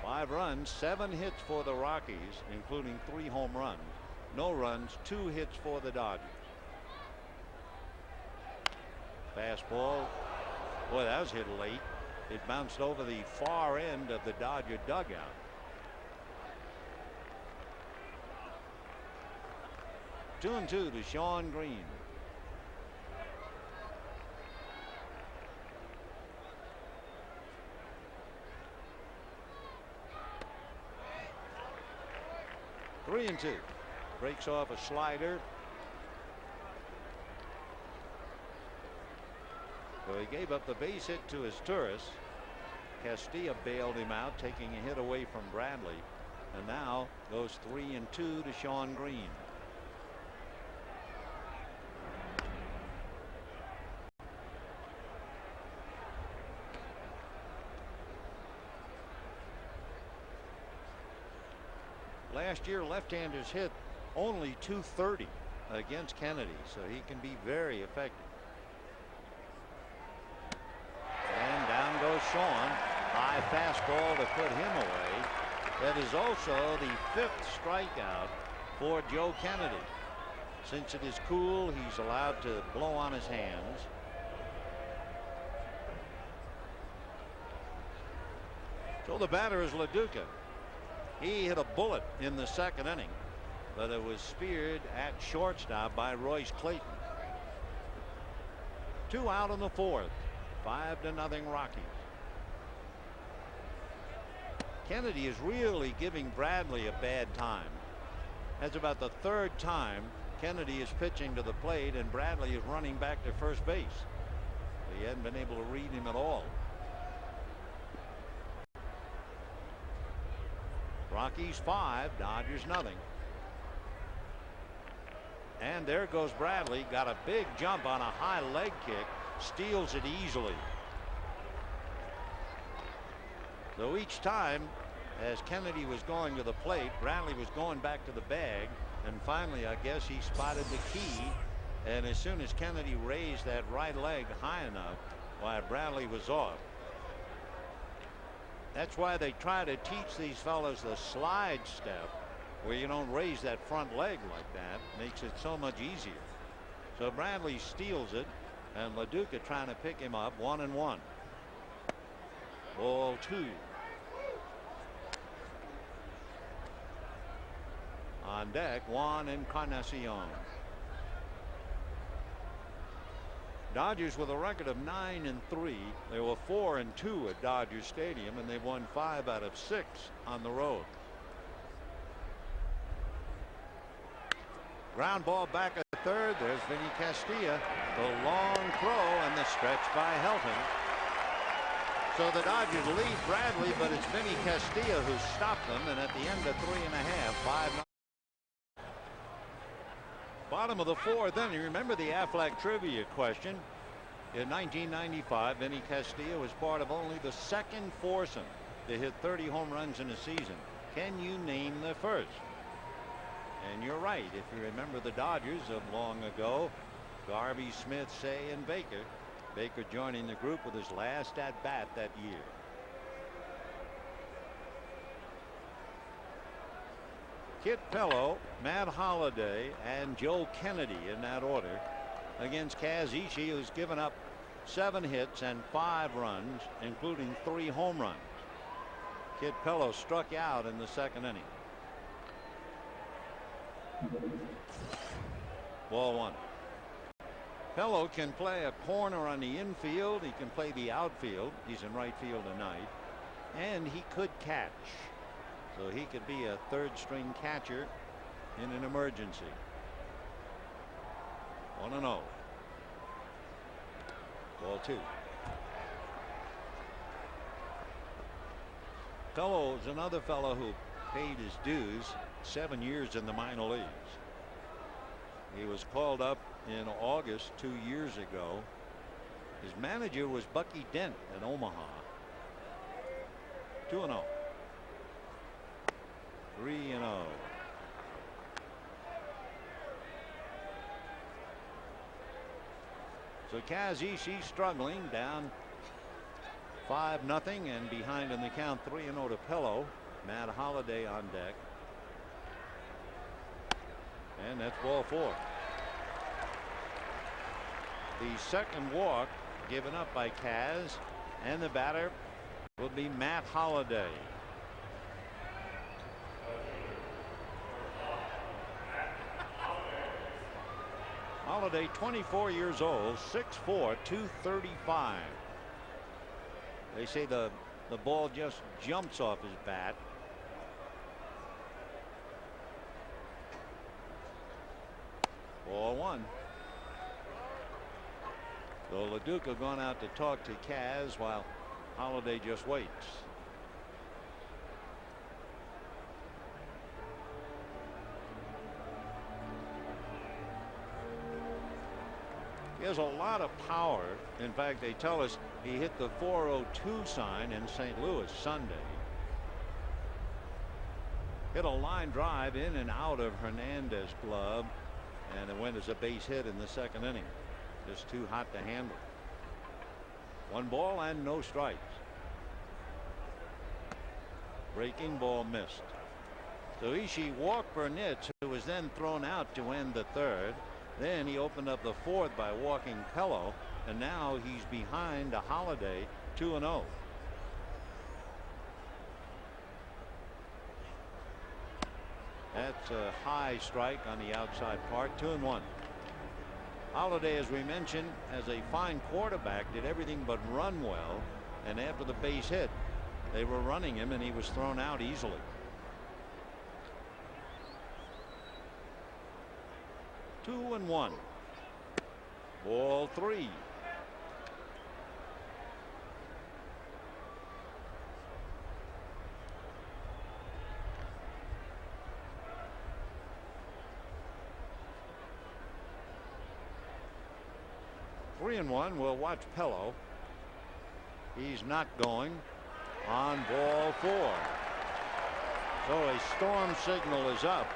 A: Five runs, 7 hits for the Rockies, including 3 home runs. No runs, 2 hits for the Dodgers. Fastball. Boy, that was hit late. It bounced over the far end of the Dodger dugout. Two and 2 to Shawn Green. Three and 2. Breaks off a slider. So he gave up the base hit to his tourist. Castilla bailed him out, taking a hit away from Bradley, and now goes 3 and 2 to Shawn Green. Last year, left-handers hit only .230 against Kennedy, so he can be very effective. And down goes Shawn. High fastball to put him away. That is also the 5th strikeout for Joe Kennedy. Since it is cool, he's allowed to blow on his hands. So the batter is LaDuca. He hit a bullet in the 2nd inning, but it was speared at shortstop by Royce Clayton. 2 out in the 4th. 5-0 Rockies. Kennedy is really giving Bradley a bad time. That's about the 3rd time Kennedy is pitching to the plate and Bradley is running back to first base. He hadn't been able to read him at all. Rockies 5, Dodgers nothing. And there goes Bradley. Got a big jump on a high leg kick. Steals it easily. So each time as Kennedy was going to the plate, Bradley was going back to the bag, and finally I guess he spotted the key, and as soon as Kennedy raised that right leg high enough, why, Bradley was off. That's why they try to teach these fellas the slide step, where you don't raise that front leg like that. Makes it so much easier. So Bradley steals it, and LaDuca trying to pick him up. 1-1. Ball 2. On deck, Juan Encarnacion. Dodgers with a record of 9-3. They were 4-2 at Dodger Stadium, and they've won 5 out of 6 on the road. Ground ball back at third. There's Vinny Castilla. The long throw and the stretch by Helton. So the Dodgers lead Bradley, but it's Vinny Castilla who stopped them, and at the end of 3.5, 5-0. Bottom of the 4th inning. Remember the Aflac trivia question? In 1995, Vinny Castilla was part of only the 2nd foursome to hit 30 home runs in a season. Can you name the first? And you're right. If you remember the Dodgers of long ago, Garvey, Smith, Say, and Baker. Baker joining the group with his last at bat that year. Kit Pello, Matt Holliday, and Joe Kennedy in that order against Kaz Ishi, who's given up 7 hits and 5 runs, including 3 home runs. Kid Pello struck out in the second inning. Ball one. Pello can play a corner on the infield. He can play the outfield. He's in right field tonight. And he could catch. So he could be a third string catcher in an emergency. 1-0. Ball two. Pello is another fellow who paid his dues. 7 years in the minor leagues. He was called up in August 2 years ago. His manager was Bucky Dent at Omaha. 2-0. 3-0. So Kaz Ishii struggling, down 5-0 and behind in the count. 3-0 to Pello. Matt Holliday on deck. And that's ball four. The second walk given up by Kaz, and the batter will be Matt Holliday. Holliday, 24 years old, 6'4", 235. They say the ball just jumps off his bat. Ball one. So LaDuca gone out to talk to Kaz while Holliday just waits. He has a lot of power. In fact, they tell us he hit the 402 sign in St. Louis Sunday. Hit a line drive in and out of Hernandez's glove, and it went as a base hit in the second inning. Just too hot to handle. 1 ball and no strikes. Breaking ball missed. So Ishii walked Burnitz, who was then thrown out to end the third. Then he opened up the fourth by walking Pello, and now he's behind a Holliday. 2-0. That's a high strike on the outside part. 2-1. Holliday, as we mentioned, as a fine quarterback, did everything but run well, and after the base hit, they were running him and he was thrown out easily. Two and one. Ball three. Three and one. We'll watch Pello. He's not going on ball four. So a storm signal is up.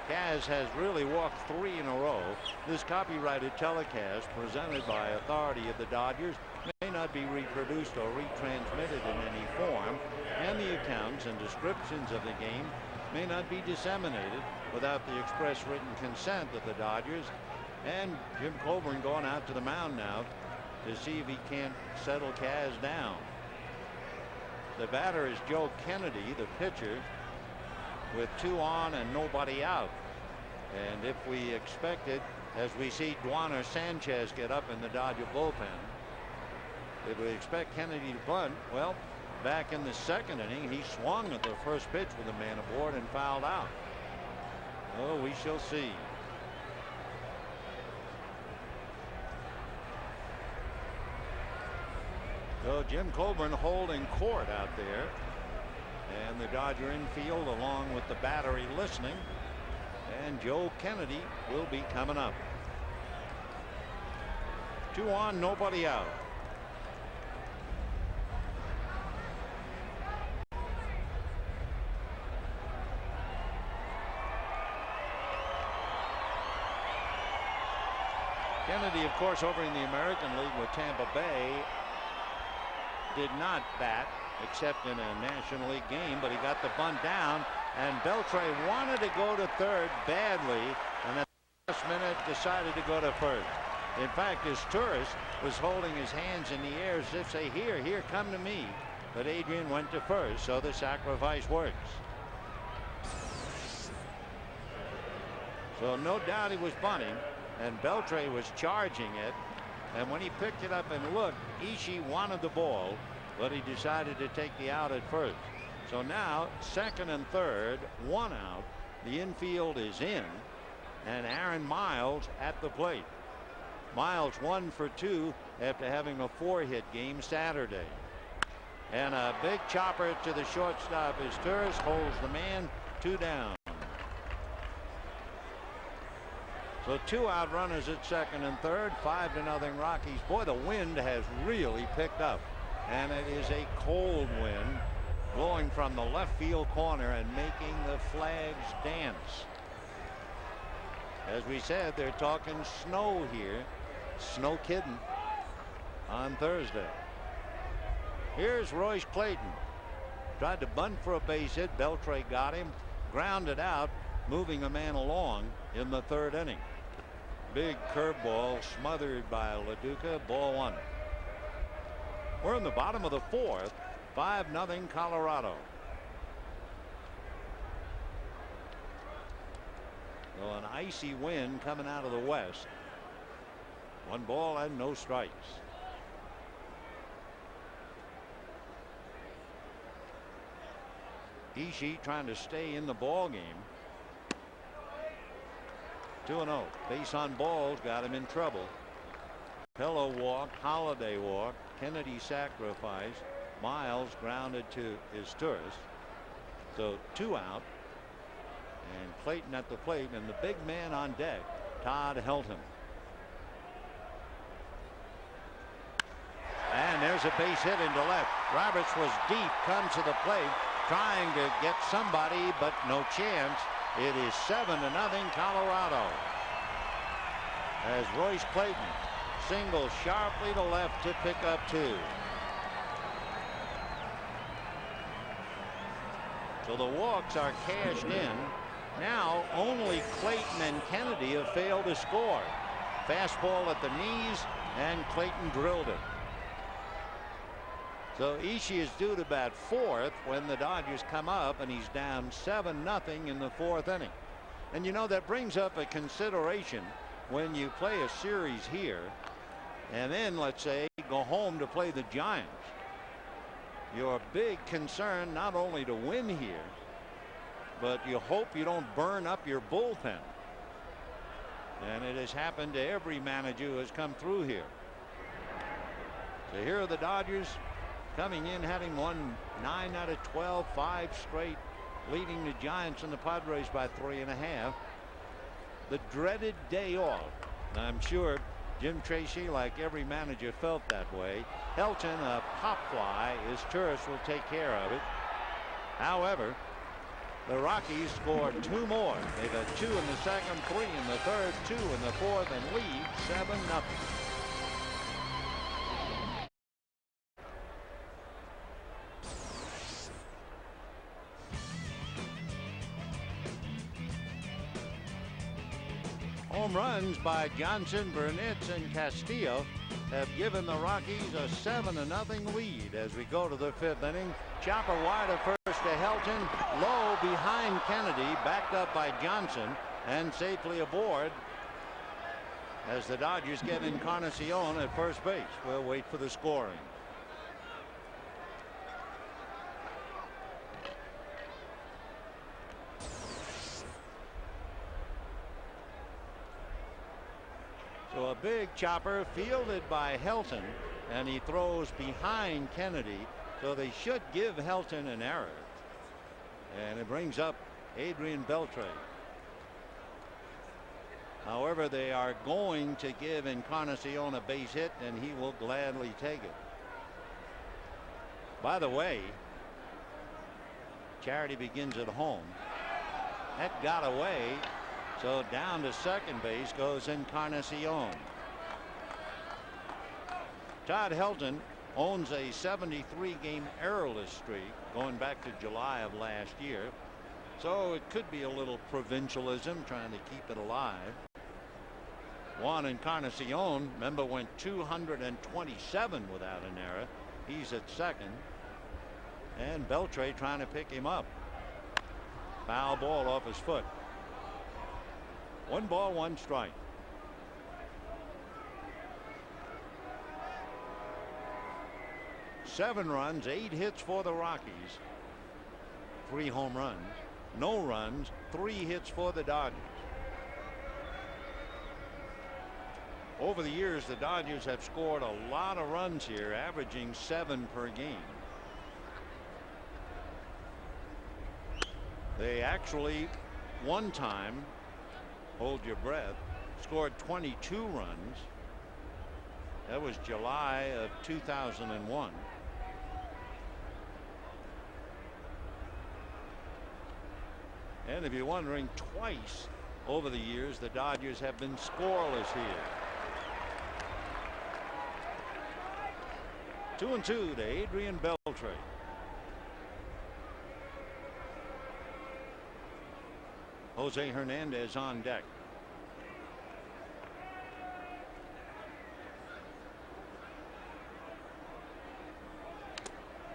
A: Kaz has really walked 3 in a row. This copyrighted telecast presented by authority of the Dodgers may not be reproduced or retransmitted in any form, and the accounts and descriptions of the game may not be disseminated without the express written consent of the Dodgers. And Jim Colburn going out to the mound now to see if he can't settle Kaz down. The batter is Joe Kennedy, the pitcher, with 2 on and nobody out. And if we expected, as we see Duaner Sanchez get up in the Dodger bullpen, if we expect Kennedy to bunt, well, back in the second inning, he swung at the first pitch with a man aboard and fouled out. Oh, we shall see. So Jim Colburn holding court out there, and the Dodger infield along with the battery listening, and Joe Kennedy will be coming up. 2 on, nobody out. Kennedy, of course, over in the American League with Tampa Bay, did not bat except in a National League game, but he got the bunt down, and Beltre wanted to go to third badly, and at the last minute decided to go to first. In fact, his tourist was holding his hands in the air as if to say, here, come to me. but Adrian went to first, so the sacrifice works. So no doubt he was bunting, and Beltre was charging it. And when he picked it up and looked, Ishii wanted the ball, but he decided to take the out at first. So now second and third, one out. The infield is in, and Aaron Miles at the plate. Miles 1 for 2 after having a 4-hit game Saturday. And a big chopper to the shortstop as Turris holds the man, 2 down. So 2 out runners at second and third, 5-0 Rockies. Boy, the wind has really picked up, and it is a cold wind blowing from the left field corner and making the flags dance. As we said, they're talking snow here. Snow kidding on Thursday. Here's Royce Clayton. Tried to bunt for a base hit. Beltre got him, grounded out, moving a man along in the 3rd inning. Big curveball smothered by LaDuca. Ball 1. We're in the bottom of the 4th. 5-0 Colorado. So an icy wind coming out of the west. 1 ball and no strikes. Ishii trying to stay in the ball game. 2-0. Base on balls got him in trouble. Pello walked. Holiday walked. Kennedy sacrificed. Miles grounded to his Turris. So 2 out. And Clayton at the plate, and the big man on deck, Todd Helton. And there's a base hit into left. Roberts was deep, comes to the plate, trying to get somebody, but no chance. It is 7-0 Colorado. As Royce Clayton singles sharply to left to pick up 2. So the walks are cashed in. Now only Clayton and Kennedy have failed to score. Fastball at the knees, and Clayton drilled it. So Ishii is due to bat 4th when the Dodgers come up, and he's down 7-0 in the 4th inning. And you know, that brings up a consideration when you play a series here and then, let's say, go home to play the Giants. Your big concern not only to win here, but you hope you don't burn up your bullpen. And it has happened to every manager who has come through here. So here are the Dodgers coming in, having won 9 out of 12, 5 straight, leading the Giants and the Padres by 3.5. The dreaded day off. I'm sure Jim Tracy, like every manager, felt that way. Helton, a pop fly. His Turris will take care of it. However, the Rockies scored 2 more. They've had 2 in the second, 3 in the third, 2 in the fourth, and lead 7-0. Home runs by Johnson, Burnitz, and Castillo have given the Rockies a 7-0 lead as we go to the 5th inning. Chopper wide of first to Helton, low behind Kennedy, backed up by Johnson, and safely aboard as the Dodgers get Encarnacion at first base. We'll wait for the scoring. So a big chopper fielded by Helton, and he throws behind Kennedy, so they should give Helton an error, and it brings up Adrian Beltre. However, they are going to give Encarnacion a base hit, and he will gladly take it. By the way, charity begins at home. That got away. So down to second base goes Encarnacion. Todd Helton owns a 73-game errorless streak going back to July of last year. So it could be a little provincialism trying to keep it alive. Juan Encarnacion, remember, went 227 without an error. He's at second. And Beltre trying to pick him up. Foul ball off his foot. 1 ball, 1 strike. Seven runs, 8 hits for the Rockies. 3 home runs. No runs, 3 hits for the Dodgers. Over the years, the Dodgers have scored a lot of runs here, averaging 7 per game. They actually, one time, hold your breath, scored 22 runs. That was July of 2001. And if you're wondering, twice over the years, the Dodgers have been scoreless here. 2-2 to Adrian Beltre. Jose Hernandez on deck.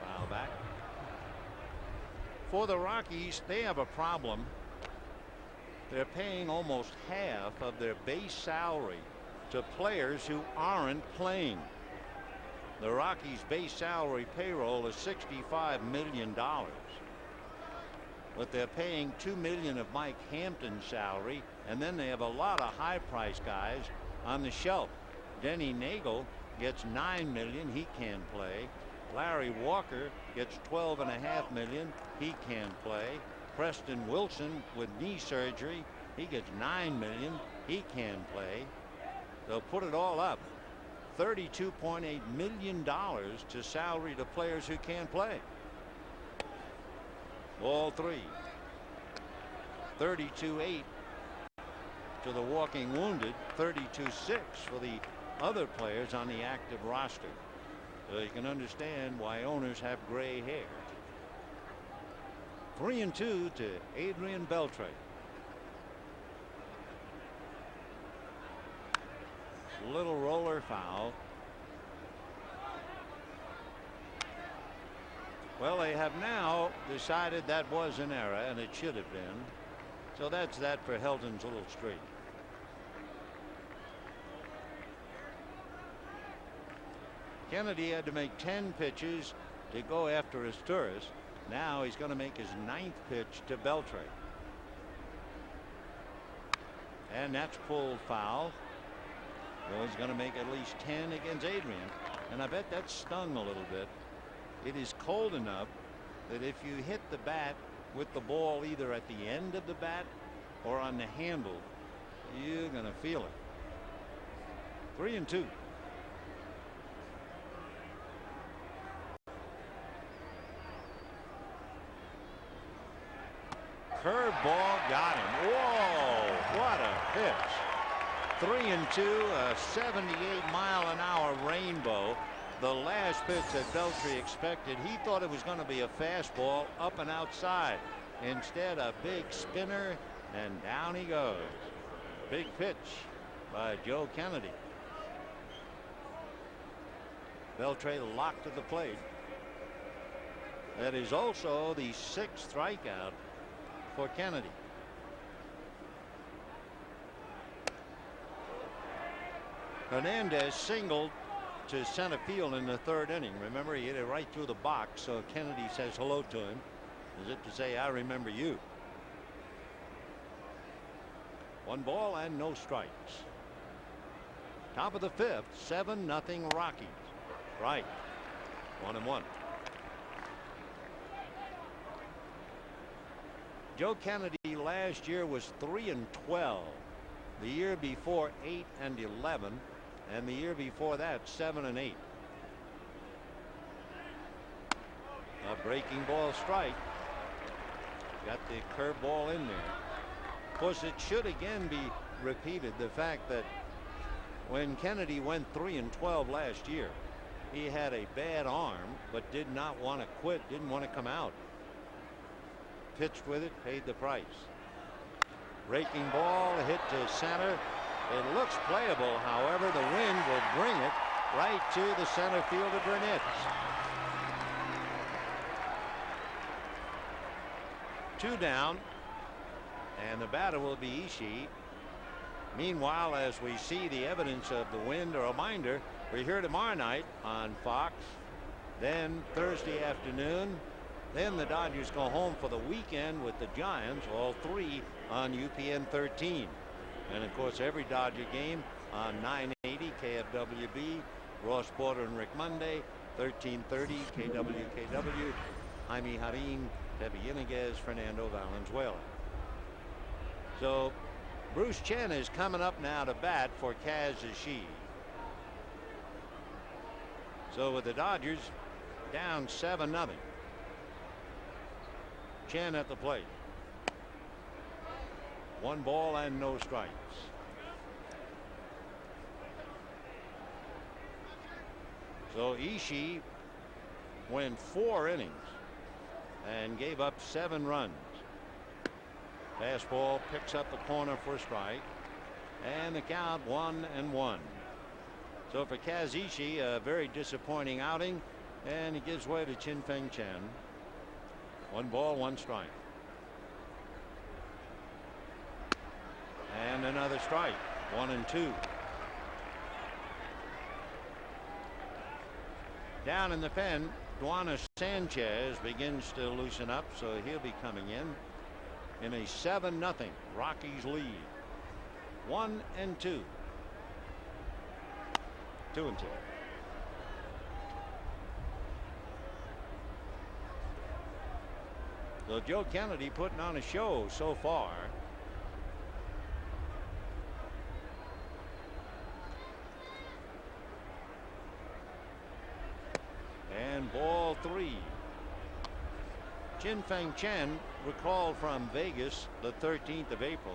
A: Foul back. For the Rockies, they have a problem. They're paying almost half of their base salary to players who aren't playing. The Rockies' base salary payroll is $65 million. But they're paying $2 million of Mike Hampton's salary, and then they have a lot of high-priced guys on the shelf. Denny Nagel gets $9 million. He can't play. Larry Walker gets $12.5 million. He can't play. Preston Wilson with knee surgery, he gets $9 million. He can't play. They'll put it all up. $32.8 million to salary to players who can't play. Ball 3. 32.8 to the walking wounded. 32.6 for the other players on the active roster. So you can understand why owners have gray hair. 3-2 to Adrian Beltre. Little roller foul. Well, they have now decided that was an error, and it should have been. So that's that for Helton's little streak. Kennedy had to make 10 pitches to go after Asturias. Now he's going to make his 9th pitch to Beltre. And that's pulled foul. So he's going to make at least 10 against Adrian. And I bet that stung a little bit. It is cold enough that if you hit the bat with the ball either at the end of the bat or on the handle, you're going to feel it. 3-2. Curveball got him. Whoa, what a pitch. 3-2, a 78-mile-an-hour rainbow. The last pitch that Beltre expected, he thought it was going to be a fastball up and outside. Instead, a big spinner, and down he goes. Big pitch by Joe Kennedy. Beltre locked to the plate. That is also the 6th strikeout for Kennedy. Hernandez singled to center field in the 3rd inning. Remember, he hit it right through the box, so Kennedy says hello to him, as if to say, I remember you. 1 ball and no strikes. Top of the 5th, 7-0 Rockies. Right. 1-1. Joe Kennedy last year was 3-12. The year before 8-11. And the year before that 7-8. A breaking ball strike. Got the curveball in there. Of course, it should again be repeated, the fact that when Kennedy went 3-12 last year, he had a bad arm but did not want to quit, didn't want to come out. Pitched with it, paid the price. Breaking ball hit to center. It looks playable. However, the wind will bring it right to the center fielder Burnett. Two down, and the batter will be Ishii. Meanwhile, as we see the evidence of the wind, a reminder, we're here tomorrow night on Fox, then Thursday afternoon, then the Dodgers go home for the weekend with the Giants, all three on UPN 13. And of course, every Dodger game on 980 KFWB, Ross Porter and Rick Monday, 1330 KWKW, Jaime Harin, Pepe Yiniguez, Fernando Valenzuela. So Bruce Chen is coming up now to bat for Kaz Ishii. So with the Dodgers down 7-0. Chen at the plate. 1 ball and no strikes. So Ishii went 4 innings and gave up 7 runs. Fastball picks up the corner for a strike, and the count 1-1. So for Kaz Ishii, a very disappointing outing, and he gives way to Chin-Feng Chen. 1 ball, 1 strike. And another strike. 1-2. Down in the pen, Duana Sanchez begins to loosen up, so he'll be coming in a 7-0 Rockies lead. 1-2. 2-2. So Joe Kennedy putting on a show so far. And ball 3. Chin-Feng Chen recalled from Vegas the 13th of April.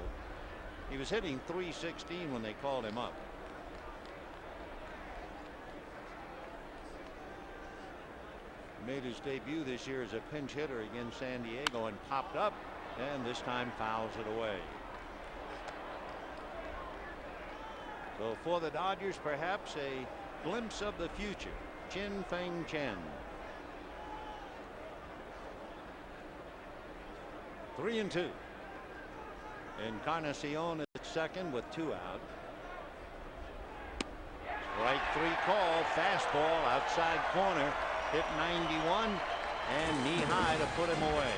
A: He was hitting .316 when they called him up. Made his debut this year as a pinch hitter against San Diego and popped up, and this time fouls it away. So for the Dodgers, perhaps a glimpse of the future. Chin-Feng Chen. 3-2. Encarnacion at second with 2 out. Strike 3 call. Fastball outside corner. Hit 91 and knee high to put him away.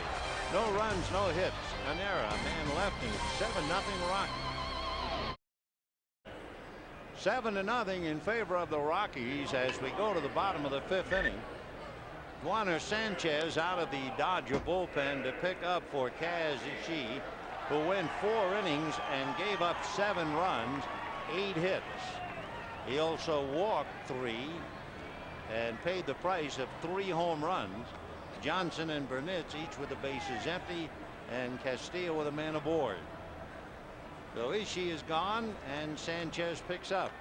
A: No runs, no hits. An error, a man left, and 7-0 Rockies. 7-0 in favor of the Rockies as we go to the bottom of the 5th inning. Duana Sanchez out of the Dodger bullpen to pick up for Kaz Ishii, who went 4 innings and gave up 7 runs, 8 hits. He also walked 3 and paid the price of 3 home runs. Johnson and Burnitz each with the bases empty, and Castillo with a man aboard. So Ishii is gone and Sanchez picks up.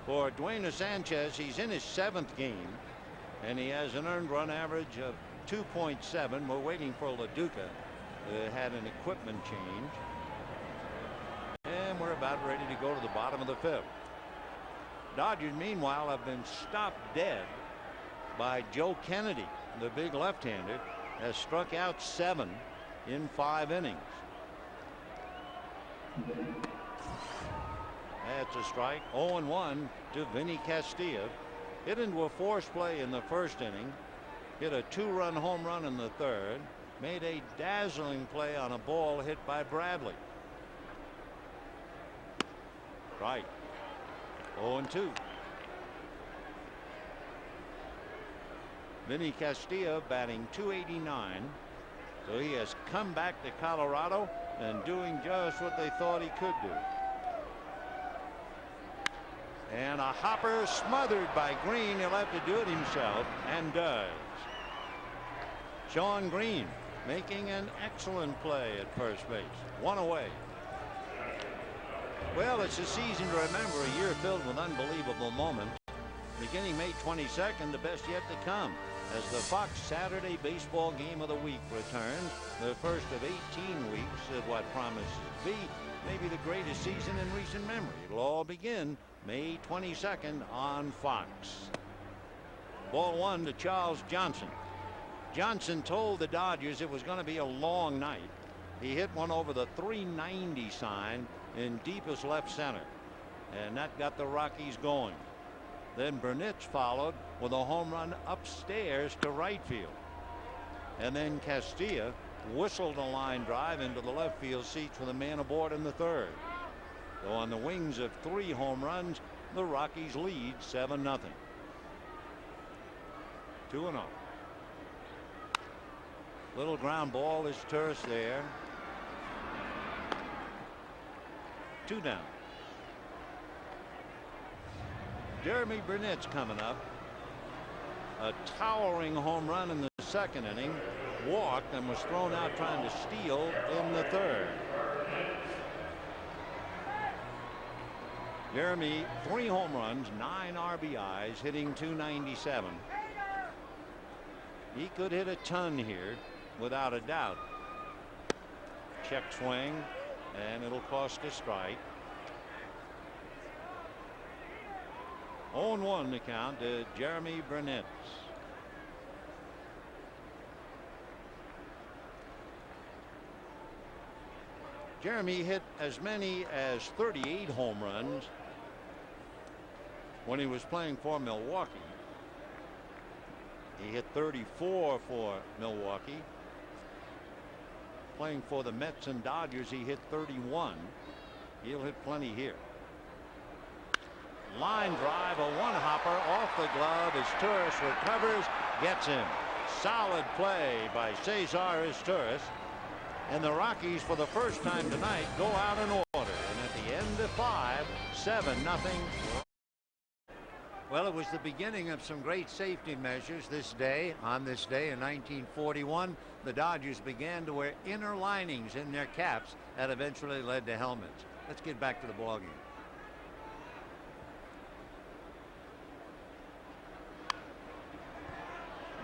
A: For Duana Sanchez, he's in his 7th game and he has an earned run average of 2.7. We're waiting for LaDuca, who had an equipment change, and we're about ready to go to the bottom of the 5th. Dodgers meanwhile have been stopped dead by Joe Kennedy. The big left-hander has struck out 7 in 5 innings. That's a strike. 0-1 to Vinny Castilla. Hit into a force play in the 1st inning. Hit a 2-run home run in the 3rd. Made a dazzling play on a ball hit by Bradley. Right. 0-2. Vinny Castilla batting .289. So he has come back to Colorado and doing just what they thought he could do. And a hopper smothered by Green. He'll have to do it himself, and does. Sean Green making an excellent play at first base. 1 away. Well, it's a season to remember, a year filled with unbelievable moments. Beginning May 22nd, the best yet to come, as the Fox Saturday Baseball Game of the Week returns, the first of 18 weeks of what promises to be maybe the greatest season in recent memory. It'll all begin May 22nd on Fox. Ball 1 to Charles Johnson. Johnson told the Dodgers it was going to be a long night. He hit one over the 390 sign in deepest left center, and that got the Rockies going. Then Burnett followed with a home run upstairs to right field, and then Castilla whistled a line drive into the left field seats with a man aboard in the third. So on the wings of 3 home runs, the Rockies lead 7-0. 2-0. Little ground ball is terse there. 2 down. Jeremy Burnett's coming up. A towering home run in the second inning. Walked and was thrown out trying to steal in the third. Jeremy, 3 home runs, 9 RBIs, hitting .297. He could hit a ton here without a doubt. Check swing, and it'll cost a strike. 0-1 to count to Jeremy Burnett. Jeremy hit as many as 38 home runs when he was playing for Milwaukee. He hit 34 for Milwaukee. Playing for the Mets and Dodgers, he hit 31. He'll hit plenty here. Line drive, a one-hopper off the glove as Turris recovers, gets him. Solid play by Cesar Izturis. And the Rockies, for the first time tonight, go out in order. And at the end of 5, 7-0. Well, it was the beginning of some great safety measures this day. On this day in 1941, the Dodgers began to wear inner linings in their caps that eventually led to helmets. Let's get back to the ballgame.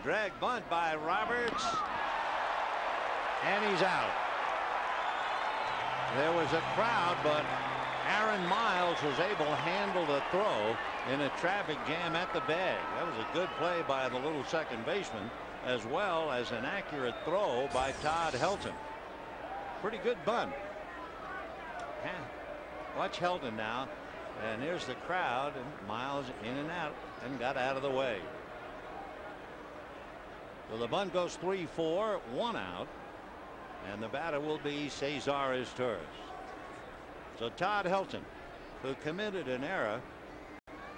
A: Drag bunt by Roberts. And he's out. There was a crowd, but Aaron Miles was able to handle the throw in a traffic jam at the bag. That was a good play by the little second baseman, as well as an accurate throw by Todd Helton. Pretty good bunt. Watch Helton now. And there's the crowd, and Miles in and out, and got out of the way. So the bunt goes 3-4, 1 out. And the batter will be Cesar Izturis. So Todd Helton, who committed an error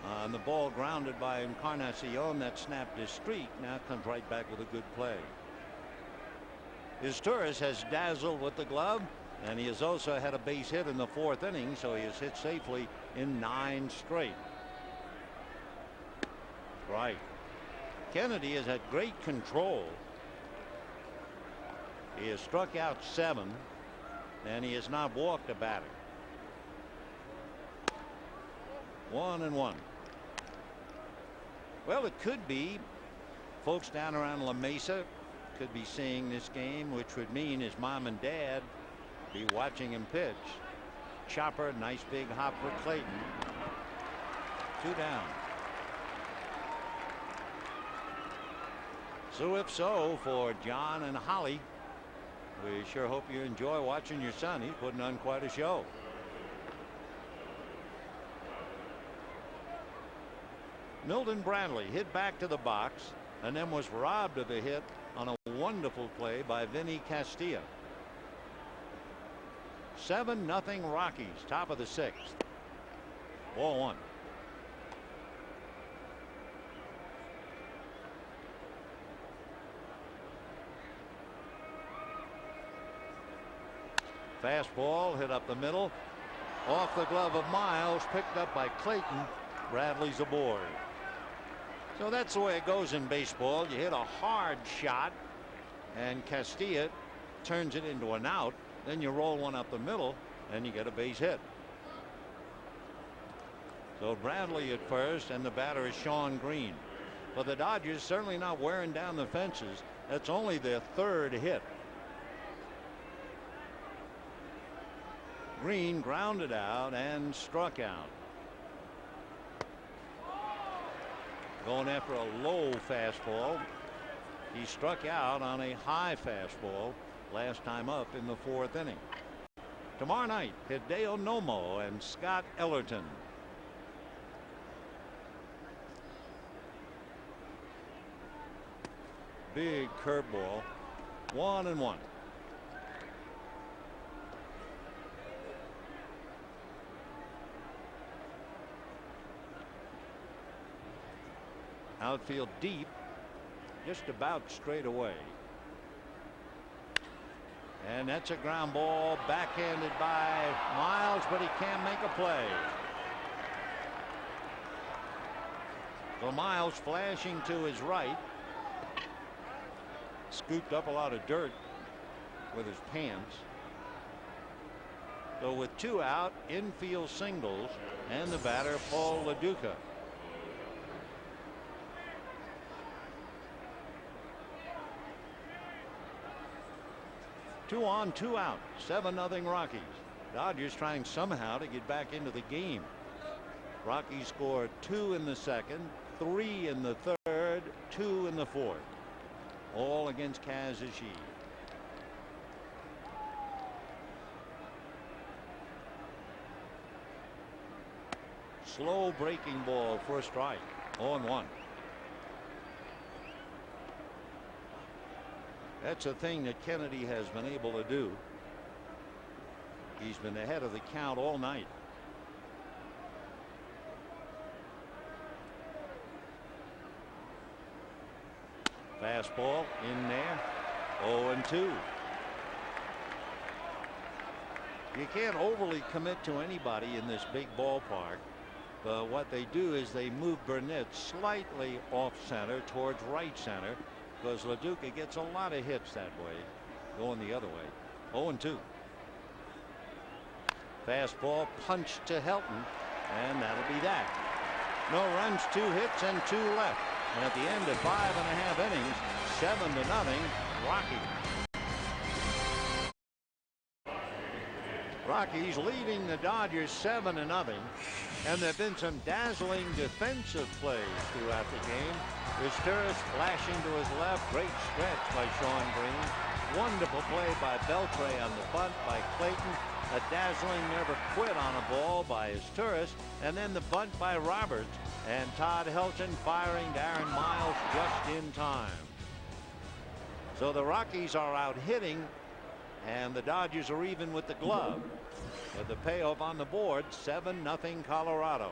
A: on the ball grounded by Encarnacion that snapped his streak, now comes right back with a good play. Izturis has dazzled with the glove, and he has also had a base hit in the 4th inning, so he has hit safely in 9 straight. Right. Kennedy has had great control. He has struck out 7, and he has not walked a batter. 1-1. Well, it could be folks down around La Mesa could be seeing this game, which would mean his mom and dad be watching him pitch. Chopper, nice big hop for Clayton. 2 down. So if so for John and Holly, we sure hope you enjoy watching your son. He's putting on quite a show. Milton Bradley hit back to the box and then was robbed of a hit on a wonderful play by Vinny Castilla. 7-0 Rockies, top of the 6th. Ball 1. Fastball hit up the middle, off the glove of Miles, picked up by Clayton. Bradley's aboard. So that's the way it goes in baseball. You hit a hard shot and Castilla turns it into an out. Then you roll one up the middle and you get a base hit. So Bradley at first, and the batter is Sean Green. But the Dodgers certainly not wearing down the fences. That's only their 3rd hit. Green grounded out and struck out. Going after a low fastball. He struck out on a high fastball last time up in the 4th inning. Tomorrow night, Hideo Nomo and Scott Ellerton. Big curveball. 1-1. Outfield deep, just about straight away. And that's a ground ball backhanded by Miles, but he can't make a play. So Miles flashing to his right. Scooped up a lot of dirt with his pants. So with 2 out, infield singles, and the batter Paul LaDuca. 2 on, 2 out, 7-0 Rockies. Dodgers trying somehow to get back into the game. Rockies scored 2 in the 2nd, 3 in the 3rd, 2 in the 4th. All against Kazushi. Slow breaking ball for a strike. 0-1. That's a thing that Kennedy has been able to do. He's been ahead of the count all night. Fastball in there. 0-2. You can't overly commit to anybody in this big ballpark. But what they do is they move Burnett slightly off center towards right center, because LaDuca gets a lot of hits that way, going the other way. 0-2. Fastball punched to Helton, and that'll be that. No runs, 2 hits, and 2 left. And at the end of 5.5 innings, 7-0 Rockies. Rockies leading the Dodgers 7-0, and there have been some dazzling defensive plays throughout the game. Turris flashing to his left, great stretch by Sean Green. Wonderful play by Beltre on the bunt by Clayton. A dazzling never quit on a ball by Turris, and then the bunt by Roberts, and Todd Helton firing to Aaron Miles just in time. So the Rockies are out hitting, and the Dodgers are even with the glove. With the payoff on the board, 7-0 Colorado.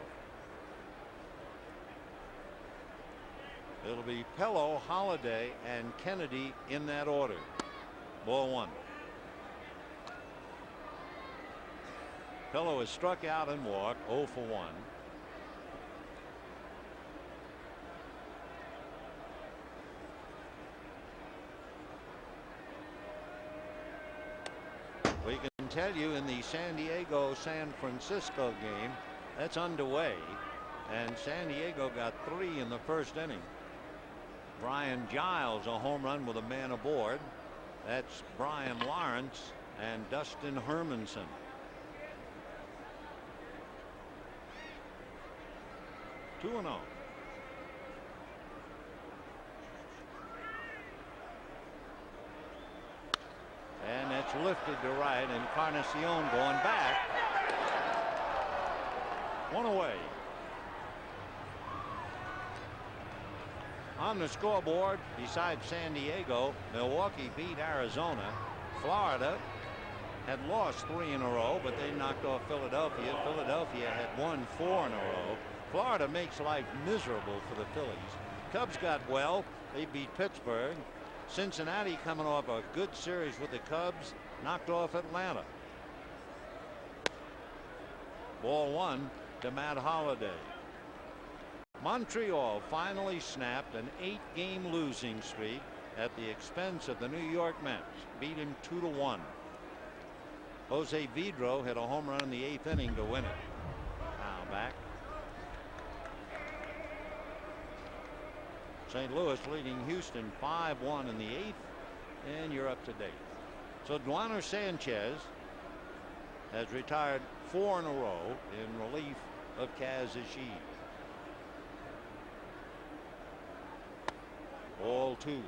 A: It'll be Pello, Holiday, and Kennedy in that order. Ball 1. Pello has struck out and walked, 0 for 1. We can tell you in the San Diego-San Francisco game that's underway, and San Diego got 3 in the 1st inning. Brian Giles a home run with a man aboard. That's Brian Lawrence and Dustin Hermanson. Two and 0. And that's lifted to right, and Encarnacion going back. 1 away. On the scoreboard, besides San Diego, Milwaukee beat Arizona. Florida had lost 3 in a row, but they knocked off Philadelphia. Philadelphia had won 4 in a row. Florida makes life miserable for the Phillies. Cubs got well. They beat Pittsburgh. Cincinnati, coming off a good series with the Cubs, knocked off Atlanta. Ball 1 to Matt Holliday. Montreal finally snapped an 8-game losing streak at the expense of the New York Mets, beat him 2-1. Jose Vidro hit a home run in the 8th inning to win it. Now back. St. Louis leading Houston 5-1 in the 8th, and you're up to date. So Duano Sanchez has retired 4 in a row in relief of Kazushi. Ball 2.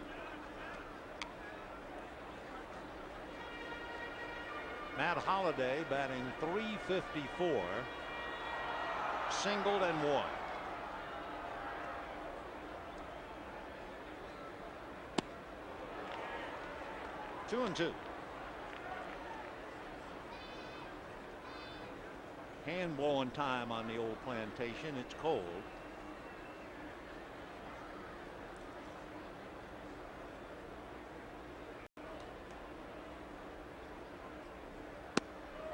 A: Matt Holliday batting .354, singled and one. Two and two. Hand blowing time on the old plantation. It's cold.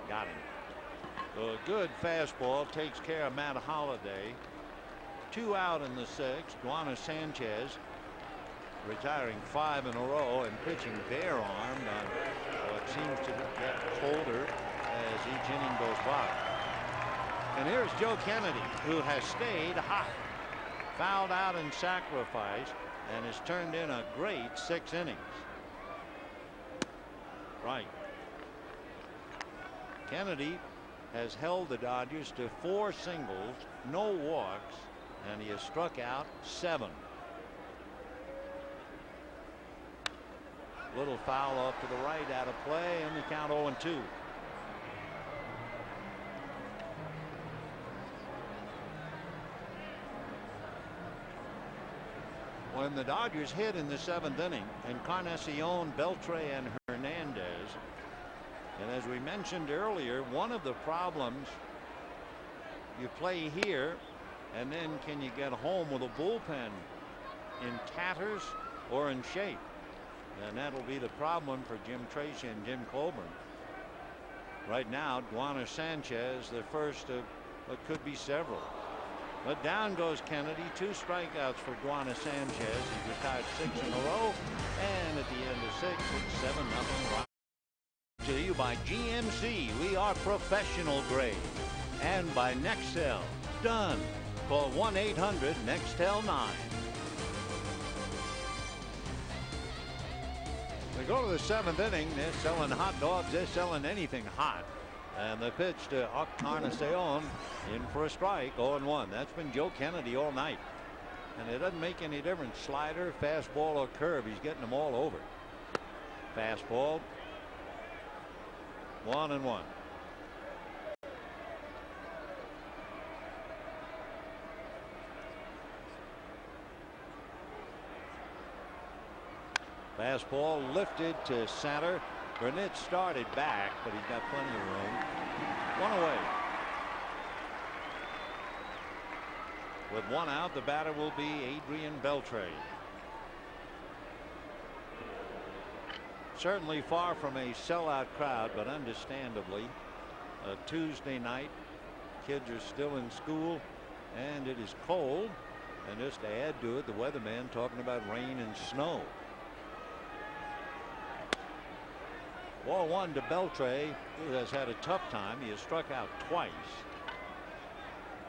A: Got him. A good fastball takes care of Matt Holliday. 2 out in the 6th. Juan Sanchez retiring 5 in a row and pitching bare-armed on what seems to get colder as each inning goes by. And here's Joe Kennedy, who has stayed hot, fouled out and sacrificed, and has turned in a great 6 innings. Right. Kennedy has held the Dodgers to 4 singles, no walks, and he has struck out 7. Little foul off to the right, out of play, and the count 0-2. When the Dodgers hit in the 7th inning, Encarnacion, Beltre, and Hernandez, and as we mentioned earlier, one of the problems, you play here, and then can you get home with a bullpen in tatters or in shape? And that'll be the problem for Jim Tracy and Jim Colburn. Right now, Juan Sanchez, the first of what could be several. But down goes Kennedy. 2 strikeouts for Juan Sanchez. He retired 6 in a row. And at the end of 6, it's 7-0. To you by GMC. We are professional grade. And by Nextel. Done. Call 1-800-NEXTEL-9. They go to the 7th inning. They're selling hot dogs. They're selling anything hot. And the pitch to Encarnacion in for a strike. 0-1. That's been Joe Kennedy all night. And it doesn't make any difference. Slider, fastball, or curve. He's getting them all over. Fastball. 1-1. Fastball lifted to center. Burnett started back, but he's got plenty of room. 1 away. With 1 out, the batter will be Adrian Beltre. Certainly far from a sellout crowd, but understandably a Tuesday night. Kids are still in school, and it is cold. And just to add to it, the weatherman talking about rain and snow. Ball 1 to Beltre, who has had a tough time. He has struck out twice.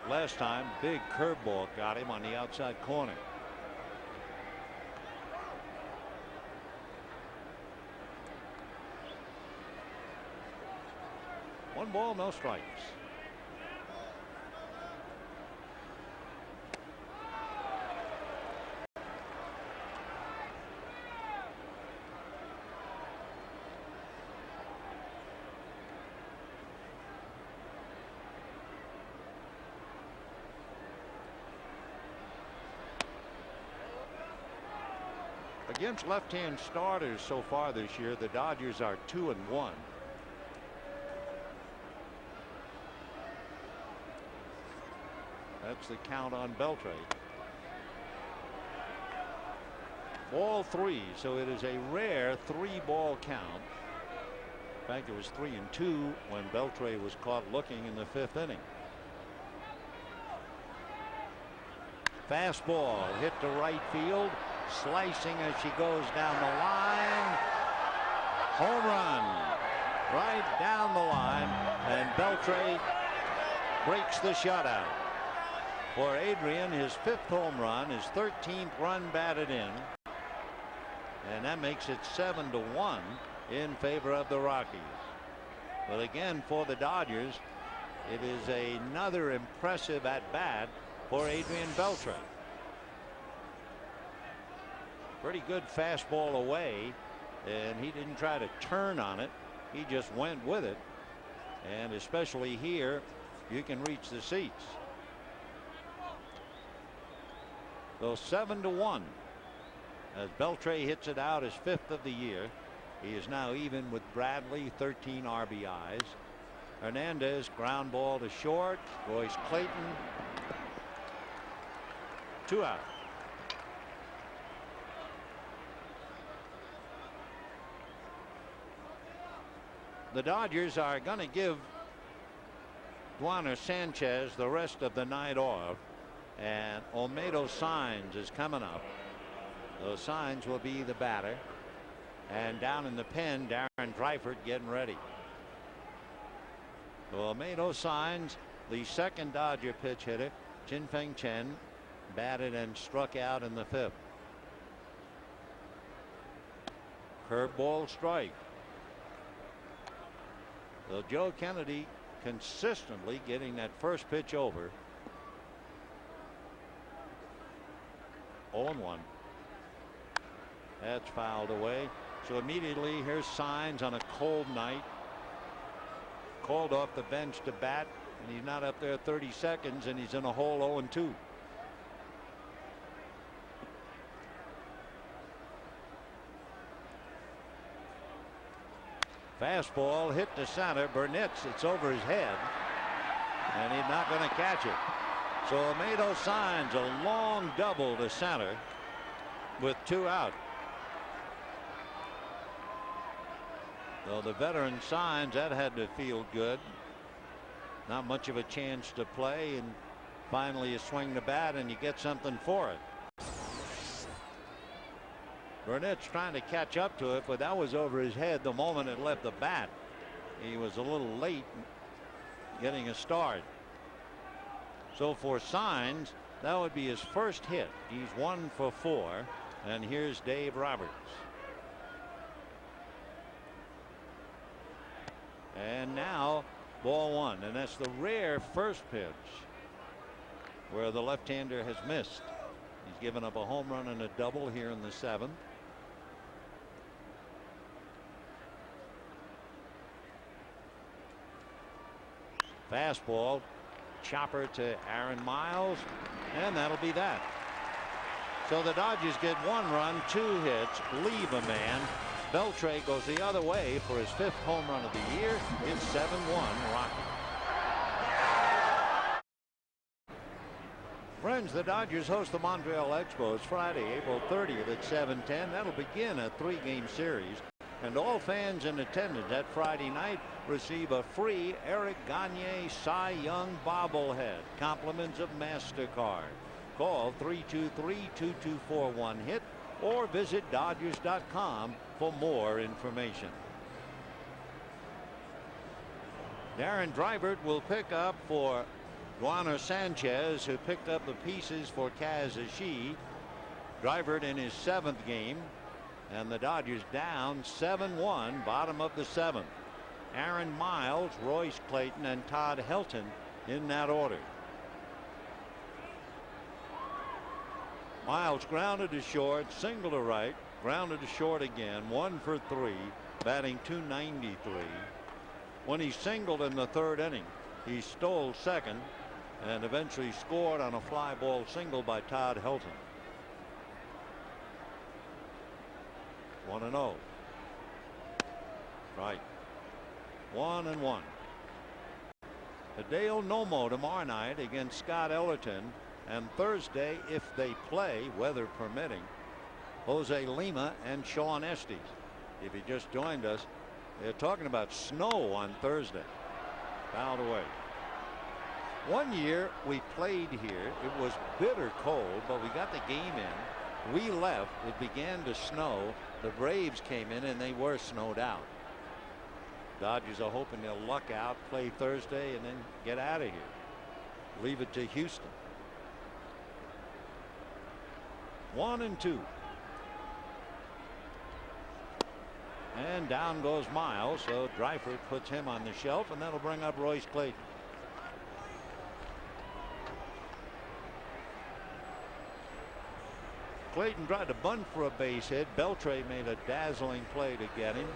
A: Last time, big curveball got him on the outside corner. One ball, no strikes. Against left-hand starters so far this year, the Dodgers are 2-1. That's the count on Beltre. Ball 3, so it is a rare 3-ball count. In fact, it was 3-2 when Beltre was caught looking in the 5th inning. Fastball hit to right field. Slicing as she goes down the line. Home run right down the line, and Beltre breaks the shutout. For Adrian, his 5th home run, his 13th run batted in, and that makes it 7-1 in favor of the Rockies. But again, for the Dodgers, it is another impressive at bat for Adrian Beltre. Pretty good fastball away, and he didn't try to turn on it. He just went with it. And especially here, you can reach the seats. So 7-1 as Beltre hits it out, his 5th of the year. He is now even with Bradley, 13 RBIs. Hernandez ground ball to short. Royce Clayton, 2 out. The Dodgers are going to give Duaner Sanchez the rest of the night off, and Olmedo Signs is coming up. Those Signs will be the batter, and down in the pen, Darren Dreifert getting ready. So Olmedo Signs, the second Dodger pitch hitter. Chin-Feng Chen batted and struck out in the 5th. Curveball strike. So Joe Kennedy consistently getting that first pitch over. 0-1. That's fouled away. So immediately here's Signs on a cold night. Called off the bench to bat, and he's not up there 30 seconds, and he's in a hole 0-2. Fastball hit to center. Burnett's, it's over his head, and he's not going to catch it. So Olmedo Signs a long double to center with 2 out. So the veteran Signs, that had to feel good. Not much of a chance to play, and finally you swing the bat and you get something for it. Burnett's trying to catch up to it, but that was over his head the moment it left the bat. He was a little late getting a start. So for Signs, that would be his first hit. He's 1 for 4, and here's Dave Roberts. And now ball 1, and that's the rare first pitch where the left-hander has missed. He's given up a home run and a double here in the 7th. Fastball, chopper to Aaron Miles, and that'll be that. So the Dodgers get 1 run, 2 hits, leave a man. Beltre goes the other way for his 5th home run of the year. It's 7-1 Rockies. Friends, the Dodgers host the Montreal Expos Friday, April 30th at 7:10. That'll begin a 3-game series, and all fans in attendance that Friday night receive a free Eric Gagne Cy Young bobblehead. Compliments of MasterCard. Call 323-2241-HIT or visit Dodgers.com for more information. Darren Dreifert will pick up for Duaner Sanchez, who picked up the pieces for Kaz Ashi. Dreifert in his 7th game, and the Dodgers down 7-1, bottom of the 7th. Aaron Miles, Royce Clayton, and Todd Helton in that order. Miles grounded to short, single to right, grounded to short again, 1 for 3, batting .293. When he singled in the 3rd inning, he stole second and eventually scored on a fly ball single by Todd Helton. 1-0. Right. 1-1. Hideo Nomo tomorrow night against Scott Ellerton, and Thursday, if they play, weather permitting, Jose Lima and Sean Estes. If you just joined us, they're talking about snow on Thursday. Fouled away. One year we played here. It was bitter cold, but we got the game in. We left. It began to snow. The Braves came in and they were snowed out. Dodgers are hoping they'll luck out, play Thursday, and then get out of here. Leave it to Houston. 1-2. And down goes Miles, so Dreifert puts him on the shelf, and that'll bring up Royce Clayton. Clayton tried to bunt for a base hit. Beltre made a dazzling play to get him.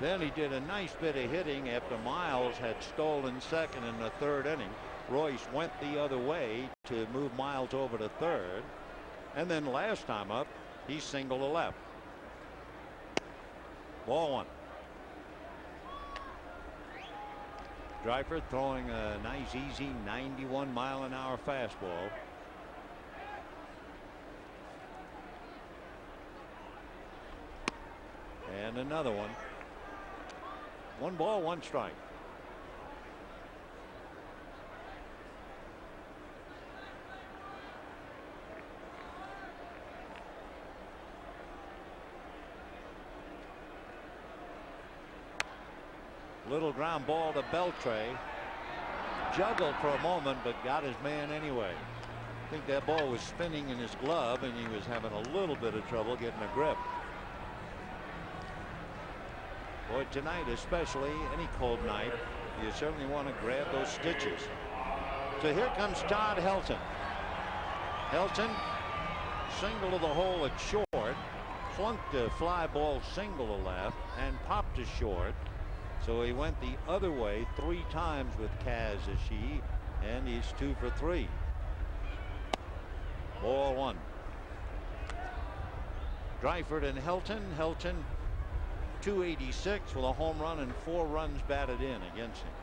A: Then he did a nice bit of hitting after Miles had stolen second in the third inning. Royce went the other way to move Miles over to third. And then last time up, he singled to left. Ball one. Dreifer throwing a nice easy 91-mile-an-hour fastball. And another one. 1 ball, 1 strike. Little ground ball to Beltre. Juggled for a moment, but got his man anyway. I think that ball was spinning in his glove, and he was having a little bit of trouble getting a grip. Boy, tonight especially, any cold night, you certainly want to grab those stitches. So here comes Todd Helton. Helton, single to the hole at short, flunked a fly ball single to left, and popped to short. So he went the other way 3 times with Kaz Ashi, and he's 2 for 3. Ball 1. Dreifer and Helton. Helton 286 with a home run and 4 runs batted in against him.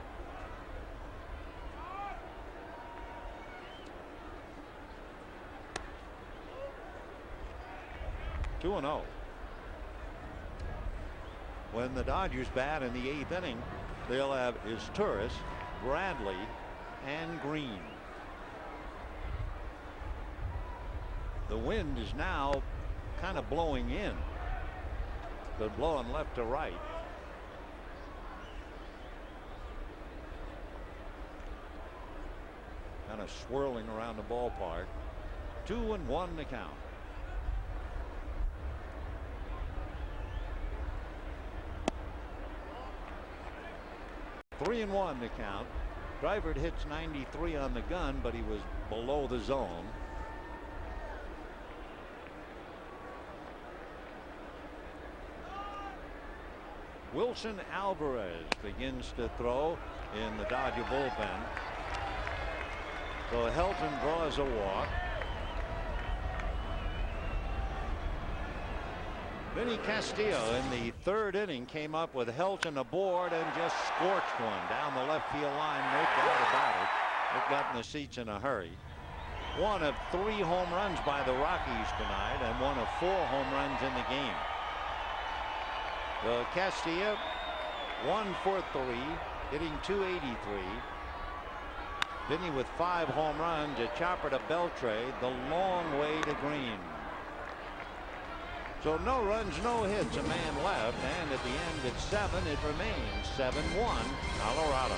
A: Two and 0. When the Dodgers bat in the 8th inning, they'll have Izturis, Bradley, and Green. The wind is now kind of blowing in, but blowing left to right. Kind of swirling around the ballpark. 2-1 to count. Three and 1 to count. Dreifer hits 93 on the gun, but he was below the zone. Wilson Alvarez begins to throw in the Dodger bullpen. So Helton draws a walk. Vinny Castillo in the 3rd inning came up with Helton aboard and just scorched one down the left field line. No doubt about it. It got in the seats in a hurry. One of 3 home runs by the Rockies tonight, and one of 4 home runs in the game. So Castillo 1 for 3, hitting 283. Vinny with 5 home runs. A chopper to Beltre, the long way to Green. So no runs, no hits, a man left, and at the end at 7, it remains 7-1 Colorado.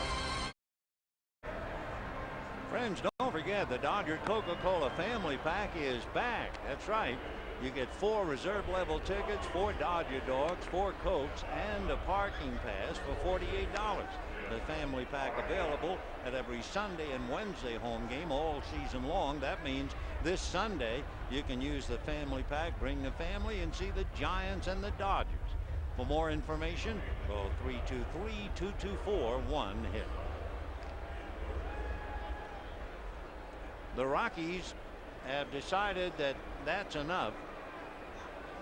A: Friends, don't forget the Dodger Coca-Cola Family Pack is back. That's right. You get 4 reserve level tickets, 4 Dodger dogs, 4 Cokes, and a parking pass for $48. The family pack available at every Sunday and Wednesday home game all season long. That means this Sunday you can use the family pack, bring the family, and see the Giants and the Dodgers. For more information, call 323-224-1-HIT. The Rockies have decided that that's enough,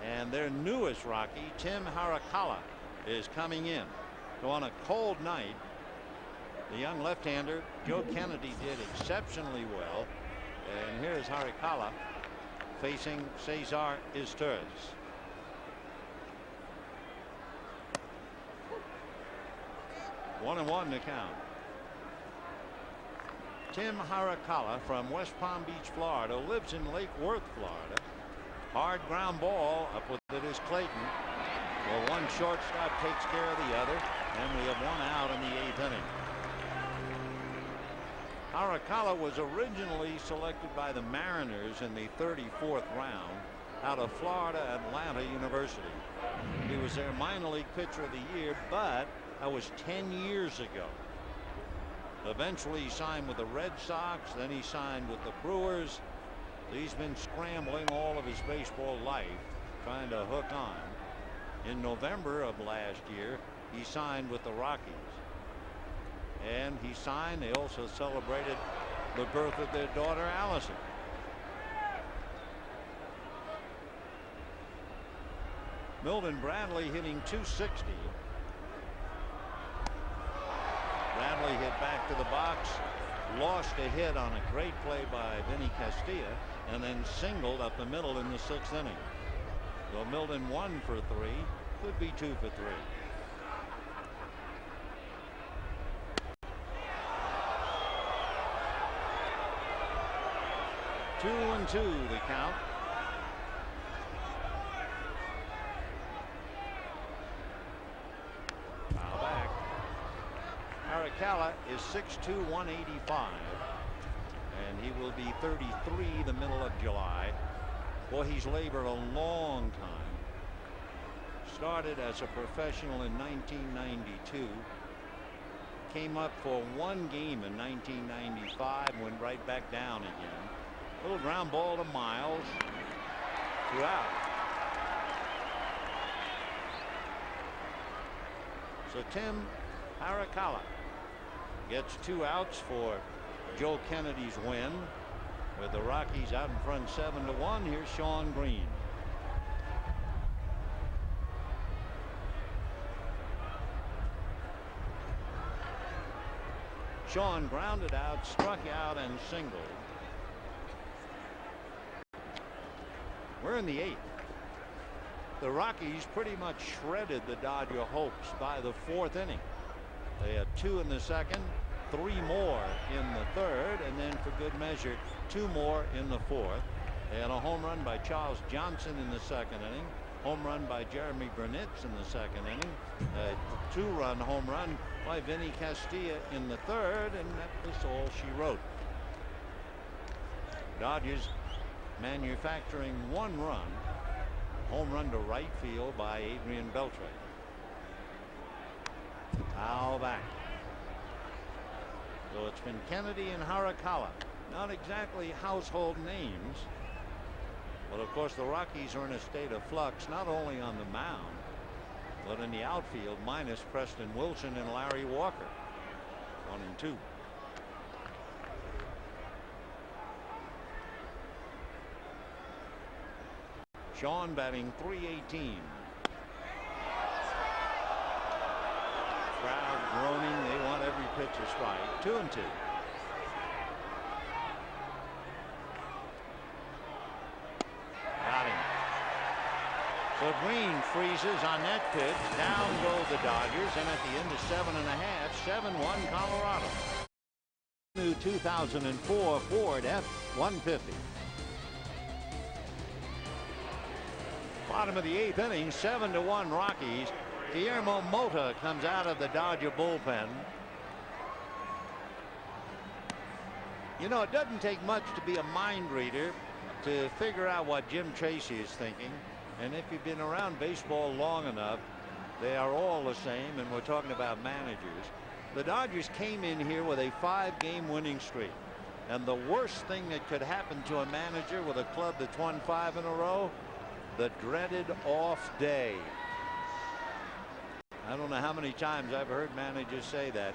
A: and their newest Rocky, Tim Harakala, is coming in. So on a cold night, the young left-hander Joe Kennedy did exceptionally well, and here's Harakala facing Cesar Izturis. One and 1 to count. Tim Harakala from West Palm Beach, Florida, lives in Lake Worth, Florida. Hard ground ball up with it is Clayton. Well, one shortstop takes care of the other, and we have 1 out in the 8th inning. Harakala was originally selected by the Mariners in the 34th round out of Florida Atlanta University. He was their minor league pitcher of the year, but that was 10 years ago. Eventually he signed with the Red Sox, then he signed with the Brewers. He's been scrambling all of his baseball life trying to hook on. In November of last year he signed with the Rockies. And he signed. They also celebrated the birth of their daughter, Allison. Milton Bradley hitting .260. Bradley hit back to the box, lost a hit on a great play by Vinny Castilla, and then singled up the middle in the 6th inning. So Milton 1 for 3, could be 2 for 3. Two and two the count. Foul back. Aricala is 6'2", 185, and he will be 33 the middle of July. Boy, he's labored a long time. Started as a professional in 1992. Came up for one game in 1995, went right back down again. Little ground ball to Miles. 2 out. So Tim Aricala gets 2 outs for Joe Kennedy's win. With the Rockies out in front 7-1. Here's Sean Green. Sean grounded out, struck out, and singled. We're in the 8th. The Rockies pretty much shredded the Dodger hopes by the 4th inning. They had 2 in the 2nd, 3 more in the 3rd, and then for good measure 2 more in the 4th. They had a home run by Charles Johnson in the 2nd inning, home run by Jeremy Burnitz in the 2nd inning, a 2-run home run by Vinny Castilla in the 3rd, and that was all she wrote. Dodgers manufacturing 1 run, home run to right field by Adrian Beltre. Foul back. So it's been Kennedy and Aricala. Not exactly household names, but of course the Rockies are in a state of flux, not only on the mound but in the outfield, minus Preston Wilson and Larry Walker. 1 and 2. Sean batting .318. Crowd groaning. They want every pitch a strike. 2 and 2. Got him. So Green freezes on that pitch. Down go the Dodgers, and at the end of 7.5, 7-1 Colorado. New 2004 Ford F-150. Bottom of the 8th inning, 7-1 Rockies. Guillermo Mota comes out of the Dodger bullpen. You know, it doesn't take much to be a mind reader to figure out what Jim Tracy is thinking. And if you've been around baseball long enough, they are all the same, and we're talking about managers. The Dodgers came in here with a 5-game winning streak. And the worst thing that could happen to a manager with a club that's won 5 in a row, the dreaded off day. I don't know how many times I've heard managers say that.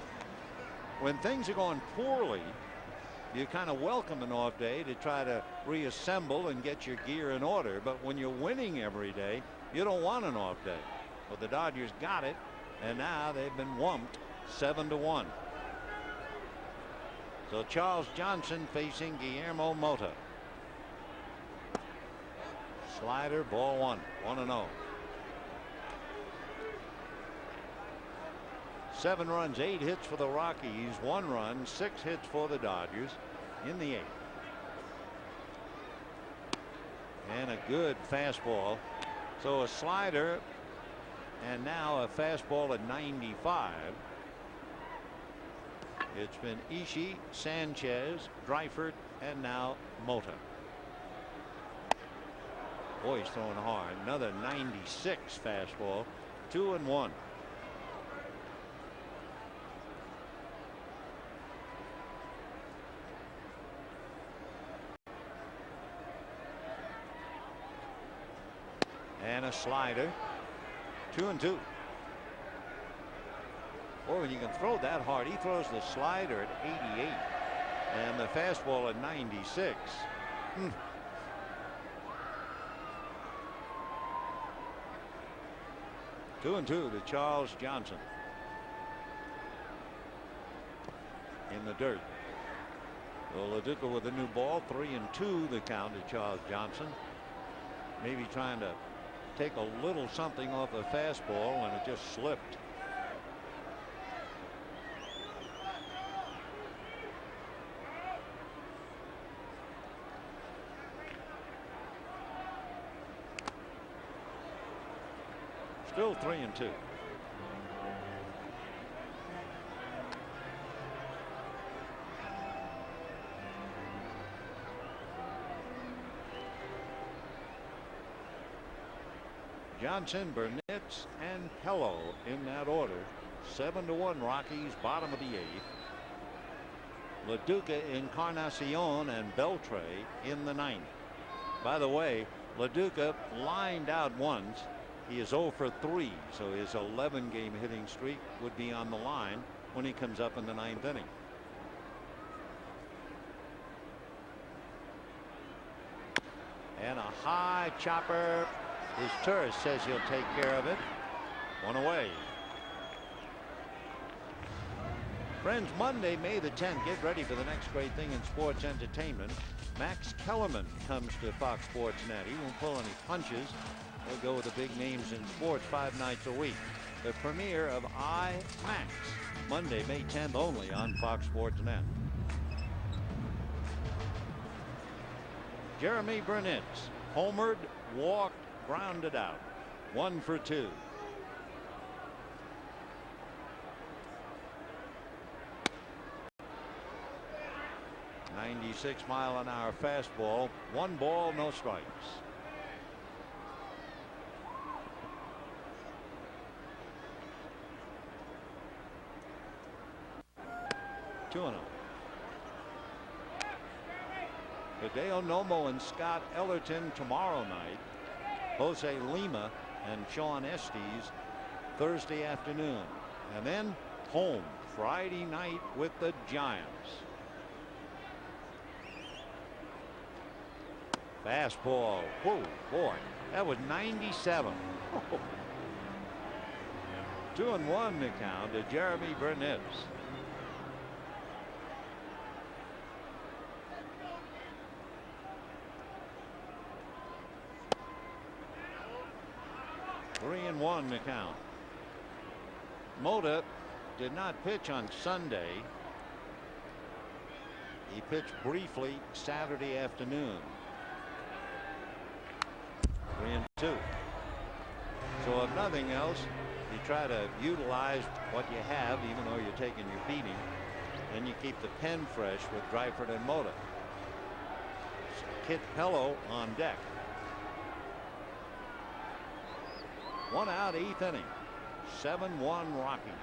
A: When things are going poorly, you kind of welcome an off day to try to reassemble and get your gear in order. But when you're winning every day, you don't want an off day. But the Dodgers got it, and now they've been whumped 7-1. So Charles Johnson facing Guillermo Mota. Slider, ball 1, 1-0. 7 runs, 8 hits for the Rockies, 1 run, 6 hits for the Dodgers in the 8th. And a good fastball. So a slider, and now a fastball at 95. It's been Ishii, Sanchez, Dreifert, and now Mota. Boy, he's throwing hard. Another 96 fastball. 2-1. And a slider. 2-2. Boy, when you can throw that hard, he throws the slider at 88 and the fastball at 96. 2-2 to Charles Johnson. In the dirt. Well, LaDuca with a new ball. 3-2 the count to Charles Johnson. Maybe trying to take a little something off the fastball and it just slipped. Still 3-2. Johnson, Burnett, and Pello in that order. 7-1 Rockies, bottom of the 8th. LaDuca, Encarnacion, and Beltre in the 9th. By the way, LaDuca lined out once. He is 0 for 3, so his 11-game hitting streak would be on the line when he comes up in the 9th inning. And a high chopper. His tourist says he'll take care of it. One away. Friends, Monday, May the 10th, get ready for the next great thing in sports entertainment. Max Kellerman comes to Fox Sports Net. He won't pull any punches. He'll go with the big names in sports 5 nights a week. The premiere of IMAX, Monday, May 10th, only on Fox Sports Net. Jeremy Burnett, homered, walked, grounded out. 1 for 2. .96-mile-an-hour fastball. 1 ball, no strikes. 2-0. Hideo Nomo and Scott Ellerton tomorrow night. Jose Lima and Sean Estes Thursday afternoon. And then home Friday night with the Giants. Fastball. Whoa, boy, that was 97. 2-1 the count to Jeremy Burnett. Three and 1 the count. Mota did not pitch on Sunday. He pitched briefly Saturday afternoon. 3-2. So if nothing else, you try to utilize what you have, even though you're taking your beating, and you keep the pen fresh with Dreifert and Mota. Kit Pello on deck. 1 out, 8th inning. 7-1 Rockies.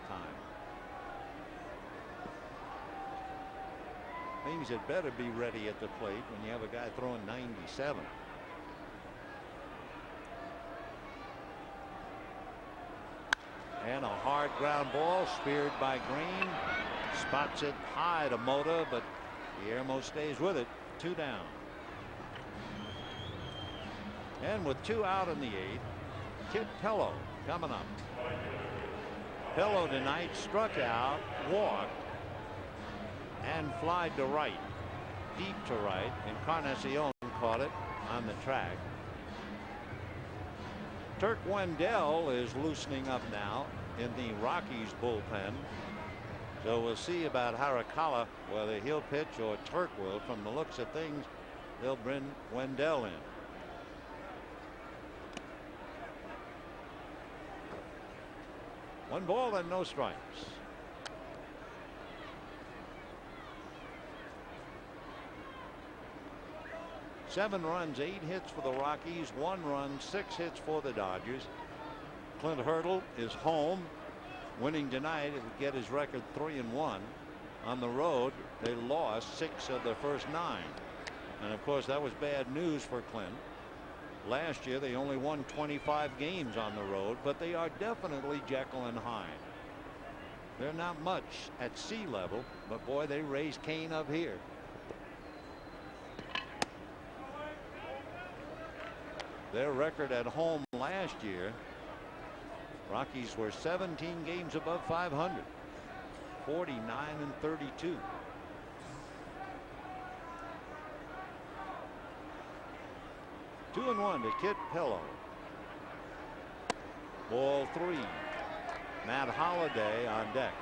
A: Time. Means it better be ready at the plate when you have a guy throwing 97. And a hard ground ball speared by Green. Spots it high to Mota, but Guillermo stays with it. 2 down. And with 2 out in the 8th, Kit Pello coming up. Pello tonight struck out, walked, and flied to right, deep to right. Encarnacion caught it on the track. Turk Wendell is loosening up now in the Rockies bullpen. So we'll see about Harikala, whether he'll pitch or Turk will. From the looks of things, they'll bring Wendell in. One ball and no strikes. Seven runs, 8 hits for the Rockies, 1 run, 6 hits for the Dodgers. Clint Hurdle is home. Winning tonight, it would get his record 3-1. On the road, they lost 6 of their first 9. And of course, that was bad news for Clint. Last year, they only won 25 games on the road, but they are definitely Jekyll and Hyde. They're not much at sea level, but boy, they raise Cain up here. Their record at home last year, Rockies were 17 games above 500, 49-32. Two and one to Kit Pello. Ball three. Matt Holliday on deck.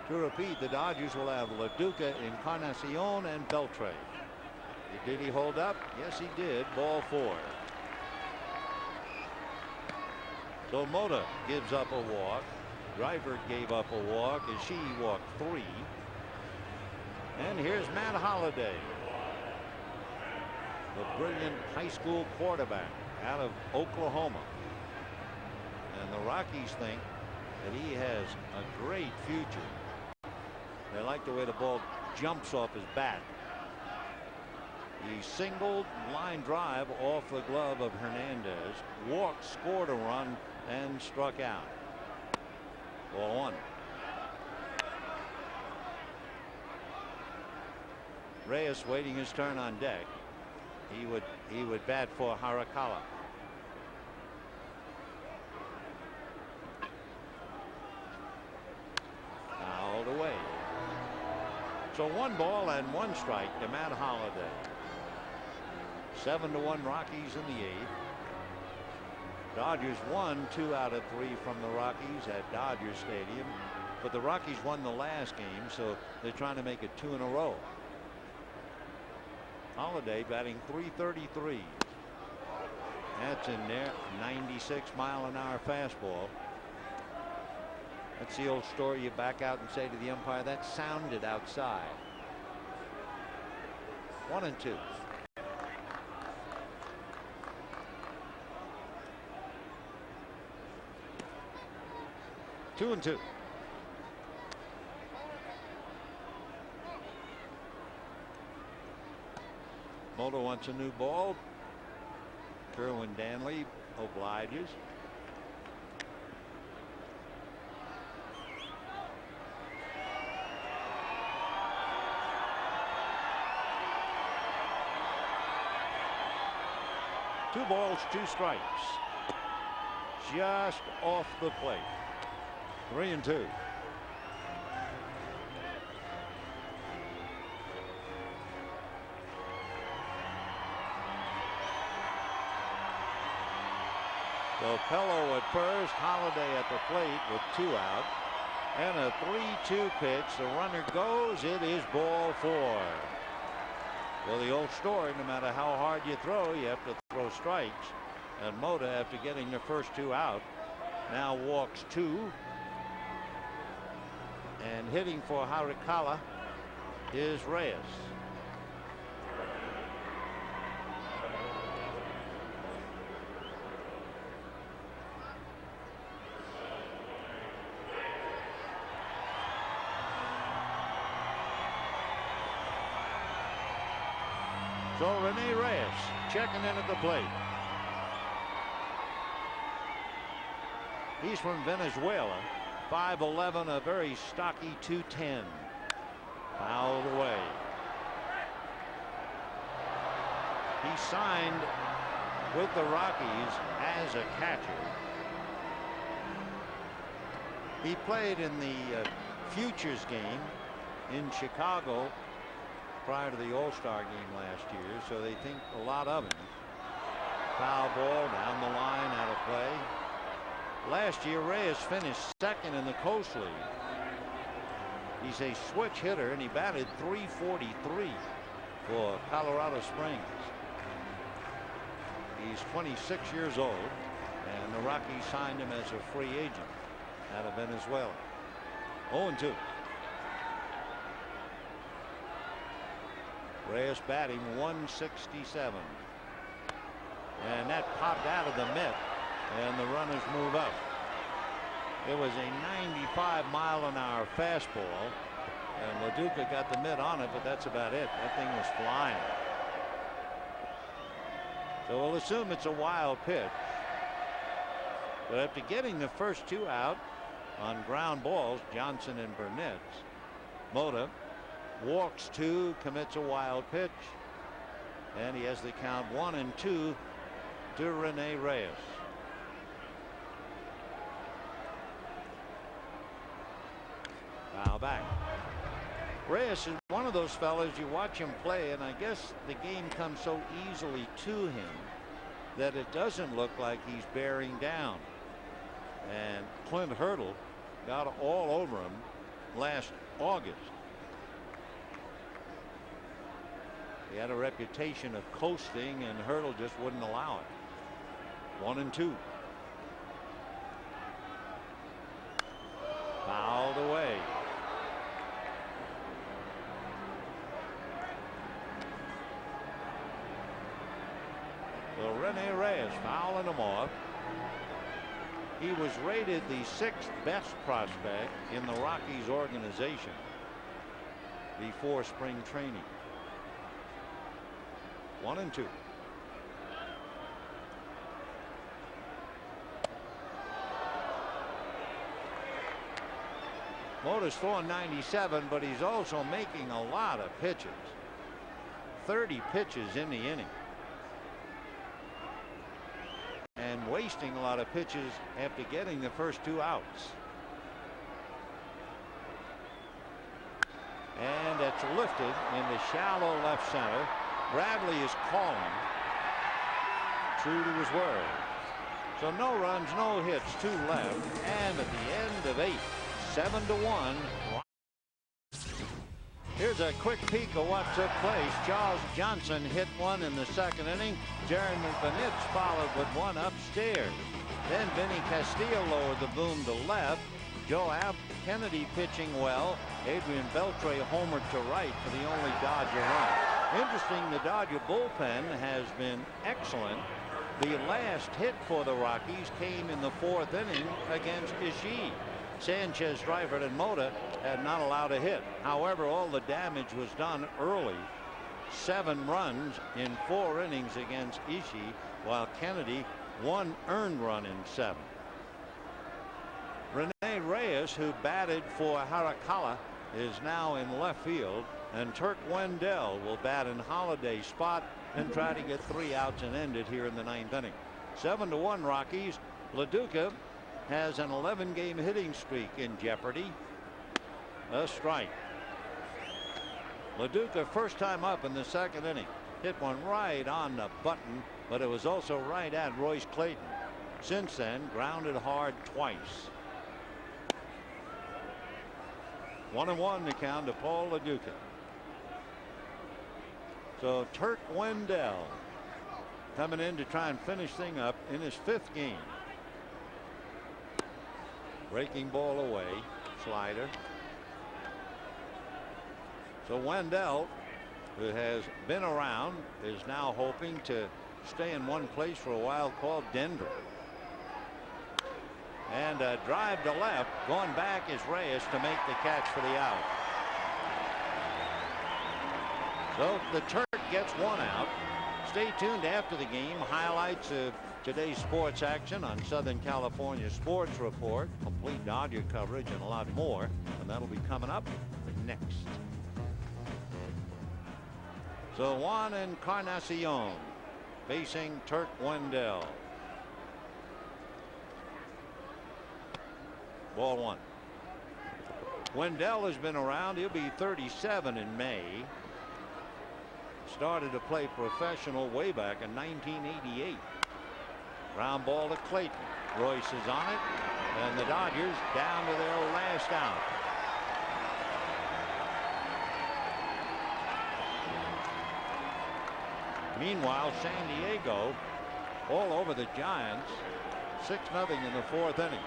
A: To repeat, the Dodgers will have LaDuca, Encarnacion, and Beltre. Did he hold up? Yes, he did. Ball four. So Mota gives up a walk. Driver gave up a walk as she walked three. And here's Matt Holliday, the brilliant high school quarterback out of Oklahoma. And the Rockies think that he has a great future. They like the way the ball jumps off his bat. He singled, line drive off the glove of Hernandez, walked, scored a run, and struck out. Ball one. Reyes waiting his turn on deck. He would bat for Harakala. Fouled away. So 1 ball and 1 strike to Matt Holliday. 7-1 Rockies in the 8th. Dodgers won 2 out of 3 from the Rockies at Dodger Stadium, but the Rockies won the last game, so they're trying to make it 2 in a row. Holliday batting .333. That's in there. 96-mile-an-hour fastball. That's the old story. You back out and say to the umpire, that sounded outside. 1 and 2. Two and two. Mota wants a new ball. Kerwin Danley obliges. Two balls, 2 strikes. Just off the plate. 3 and 2. So Pello at first, Holliday at the plate with 2 out, and a 3-2 pitch. The runner goes. It is ball 4. Well, the old story, no matter how hard you throw, you have to throw strikes. And Mota, after getting the first 2 out, now walks 2. And hitting for Harakala is Reyes. So Rene Reyes checking in at the plate. He's from Venezuela. 5'11", a very stocky 210. Fouled away. He signed with the Rockies as a catcher. He played in the Futures game in Chicago prior to the All-Star game last year, so they think a lot of him. Foul ball down the line, out of play. Last year, Reyes finished 2nd in the Coast League. He's a switch hitter, and he batted .343 for Colorado Springs. He's 26 years old, and the Rockies signed him as a free agent out of Venezuela. 0-2. Reyes batting .167. And that popped out of the mitt. and the runners move up. It was a 95-mile-an-hour fastball, and LaDuca got the mitt on it, but that's about it. That thing was flying. So we'll assume it's a wild pitch. But after getting the first two out on ground balls, Johnson and Burnett, Mota walks two, commits a wild pitch, and he has the count 1-2 to Rene Reyes. Foul back. Reyes is one of those fellas, you watch him play, and I guess the game comes so easily to him that it doesn't look like he's bearing down. And Clint Hurdle got all over him last August. He had a reputation of coasting, and Hurdle just wouldn't allow it. 1-2. Fouled away. So Rene Reyes fouling him off. He was rated the 6th best prospect in the Rockies organization before spring training. 1-2. Mota's throwing 97, but he's also making a lot of pitches. 30 pitches in the inning. And wasting a lot of pitches after getting the first two outs. And it's lifted into shallow left center. Bradley is calling. True to his word. So no runs, no hits, 2 left. And at the end of 8, 7-1. Here's a quick peek of what took place. Charles Johnson hit one in the 2nd inning. Jeremy Benitz followed with one upstairs. Then Vinny Castillo lowered the boom to left. Joe Kennedy pitching well. Adrian Beltre homered to right for the only Dodger run. Interesting, the Dodger bullpen has been excellent. The last hit for the Rockies came in the 4th inning against Ishii. Sanchez, Striford, and Mota had not allowed a hit. However, all the damage was done early. 7 runs in 4 innings against Ishii, while Kennedy 1 earned run in 7. Rene Reyes, who batted for Harakala, is now in left field, and Turk Wendell will bat in Holiday's spot and try to get 3 outs and end it here in the 9th inning. 7-1 Rockies. LaDuca has an 11-game hitting streak in jeopardy. A strike. LaDuca first time up in the 2nd inning. Hit one right on the button, but it was also right at Royce Clayton. Since then, grounded hard twice. 1-1 the count to Paul LaDuca. So Turk Wendell coming in to try and finish things up in his 5th game. Breaking ball away. Slider. So Wendell, who has been around, is now hoping to stay in one place for a while, called Denver. And a drive to left. Going back is Reyes to make the catch for the out. So the Turk gets 1 out. Stay tuned after the game. Highlights of today's sports action on Southern California Sports Report. Complete Dodger coverage and a lot more. And that'll be coming up next. So Juan Encarnacion facing Turk Wendell. Ball 1. Wendell has been around. He'll be 37 in May. Started to play professional way back in 1988. Ground ball to Clayton. Royce is on it, and the Dodgers down to their last out. Meanwhile, San Diego all over the Giants. 6-0 in the 4th inning.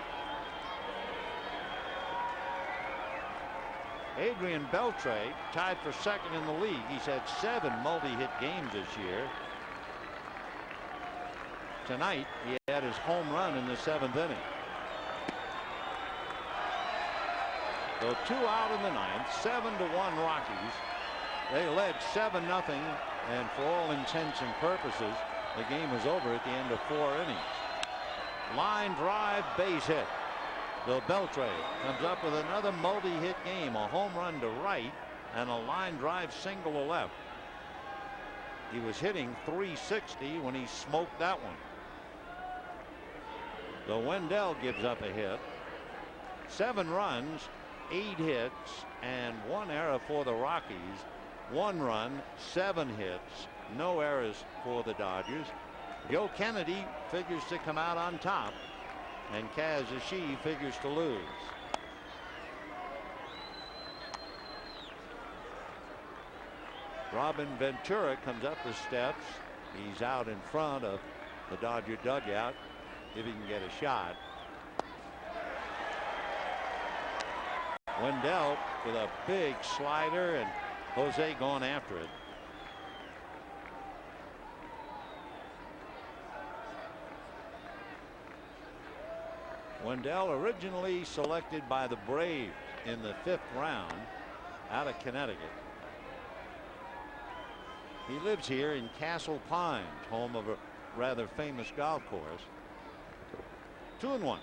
A: Adrian Beltre tied for 2nd in the league. He's had 7 multi-hit games this year. Tonight he had his home run in the 7th inning. So 2 out in the 9th, 7-1 Rockies. They led 7-0, and for all intents and purposes, the game was over at the end of 4 innings. Line drive, base hit. So Beltre comes up with another multi-hit game, a home run to right and a line drive single to left. He was hitting .360 when he smoked that one. So Wendell gives up a hit. 7 runs, 8 hits, and 1 error for the Rockies. 1 run, 7 hits, no errors for the Dodgers. Joe Kennedy figures to come out on top, and Kaz Ishi figures to lose. Robin Ventura comes up the steps. He's out in front of the Dodger dugout if he can get a shot. Wendell with a big slider, and Jose going after it. Wendell originally selected by the Braves in the 5th round out of Connecticut. He lives here in Castle Pines, home of a rather famous golf course. 2-1.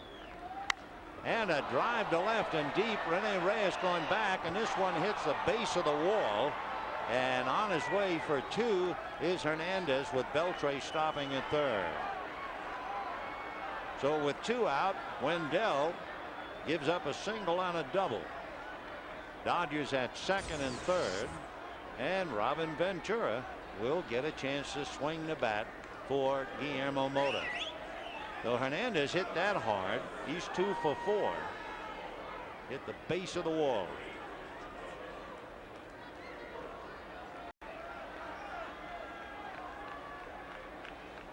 A: And a drive to left and deep. Rene Reyes going back, and this one hits the base of the wall. And on his way for 2 is Hernandez, with Beltre stopping at 3rd. So with 2 out, Wendell gives up a single on a double. Dodgers at 2nd and 3rd, and Robin Ventura will get a chance to swing the bat for Guillermo Mota. So Hernandez hit that hard. He's 2 for 4. Hit the base of the wall.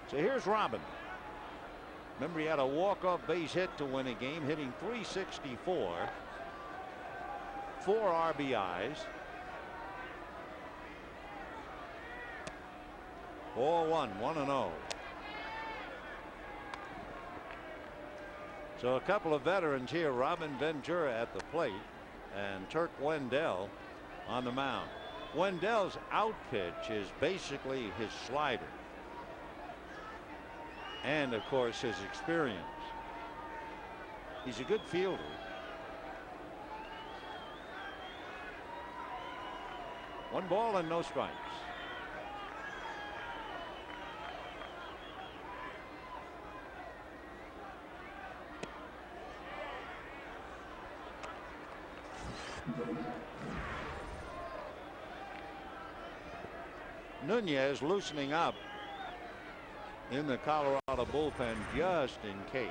A: So here's Robin. Remember, he had a walk-off base hit to win a game, hitting .364, 4 RBIs. 4-1, 1-0. So a couple of veterans here, Robin Ventura at the plate and Turk Wendell on the mound. Wendell's out pitch is basically his slider, and of course his experience. He's a good fielder. One ball and no strikes. Nunez loosening up in the Colorado bullpen just in case.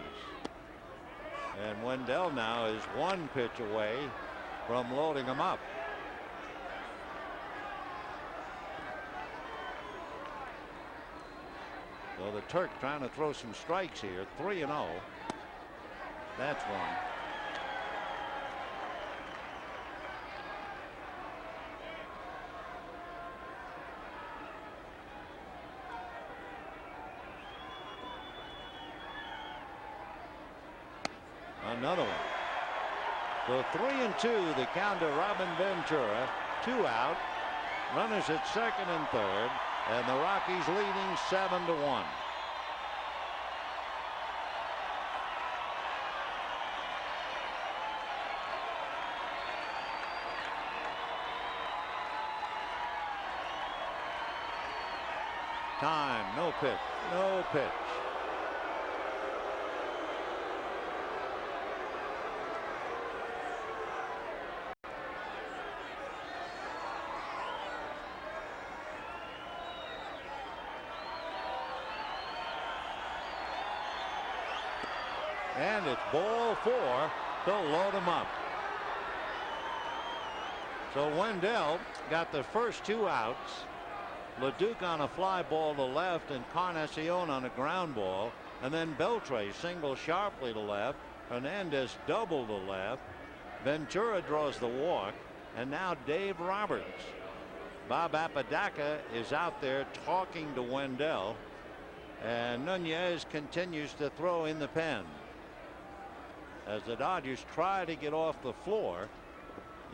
A: And Wendell now is 1 pitch away from loading him up. So the Turk trying to throw some strikes here. 3-0. That's one. Another one. So 3-2 the count to Robin Ventura. 2 out. Runners at 2nd and 3rd, and the Rockies leading 7-1. Time, no pitch, no pitch. And it's ball 4 to load him up. So Wendell got the first 2 outs. LeDuc on a fly ball to left, and Carnacion on a ground ball, and then Beltre single sharply to left. Hernandez double to left. Ventura draws the walk, and now Dave Roberts. Bob Apodaca is out there talking to Wendell. And Nunez continues to throw in the pen. As the Dodgers try to get off the floor,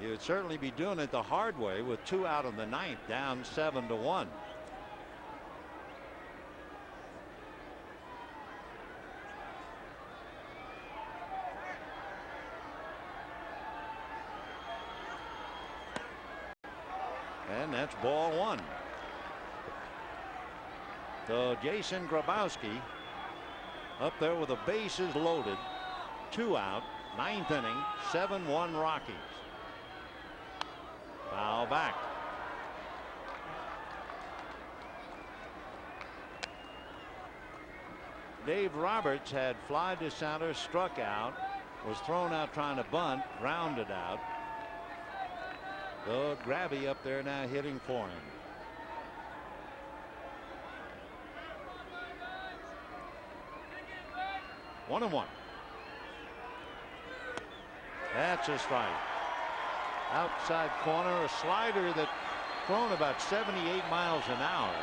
A: you'd certainly be doing it the hard way with 2 out in the 9th, down 7-1. And that's ball 1. So Jason Grabowski up there with the bases loaded, 2 out, 9th inning, 7-1 Rockies. Foul back. Dave Roberts had fly to center, struck out, was thrown out trying to bunt, grounded out. So Grabby up there now hitting for him. One and one. That's a strike. Outside corner, a slider that thrown about 78 miles an hour.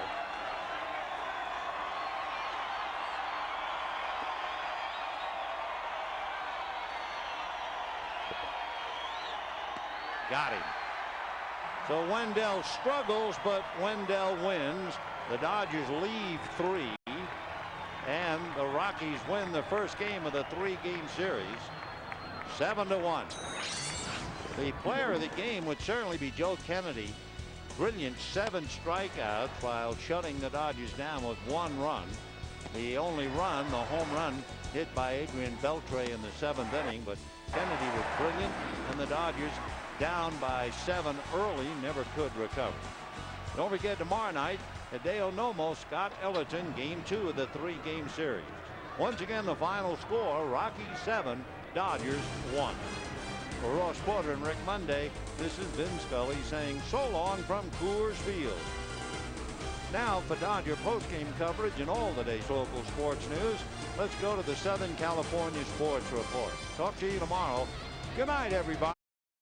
A: Got him. So Wendell struggles, but Wendell wins. The Dodgers leave 3. And the Rockies win the first game of the 3-game series, 7-1. The player of the game would certainly be Joe Kennedy. Brilliant 7 strikeouts while shutting the Dodgers down with 1 run. The only run, the home run, hit by Adrian Beltre in the 7th inning. But Kennedy was brilliant, and the Dodgers, down by 7 early, never could recover. Don't forget, tomorrow night, Hideo Nomo, Scott Ellerton, game 2 of the 3-game series. Once again, the final score, Rockies 7, Dodgers 1. For Ross Porter and Rick Monday, this is Vin Scully saying so long from Coors Field. Now for Dodger postgame coverage and all the day's local sports news, let's go to the Southern California Sports Report. Talk to you tomorrow. Good night, everybody.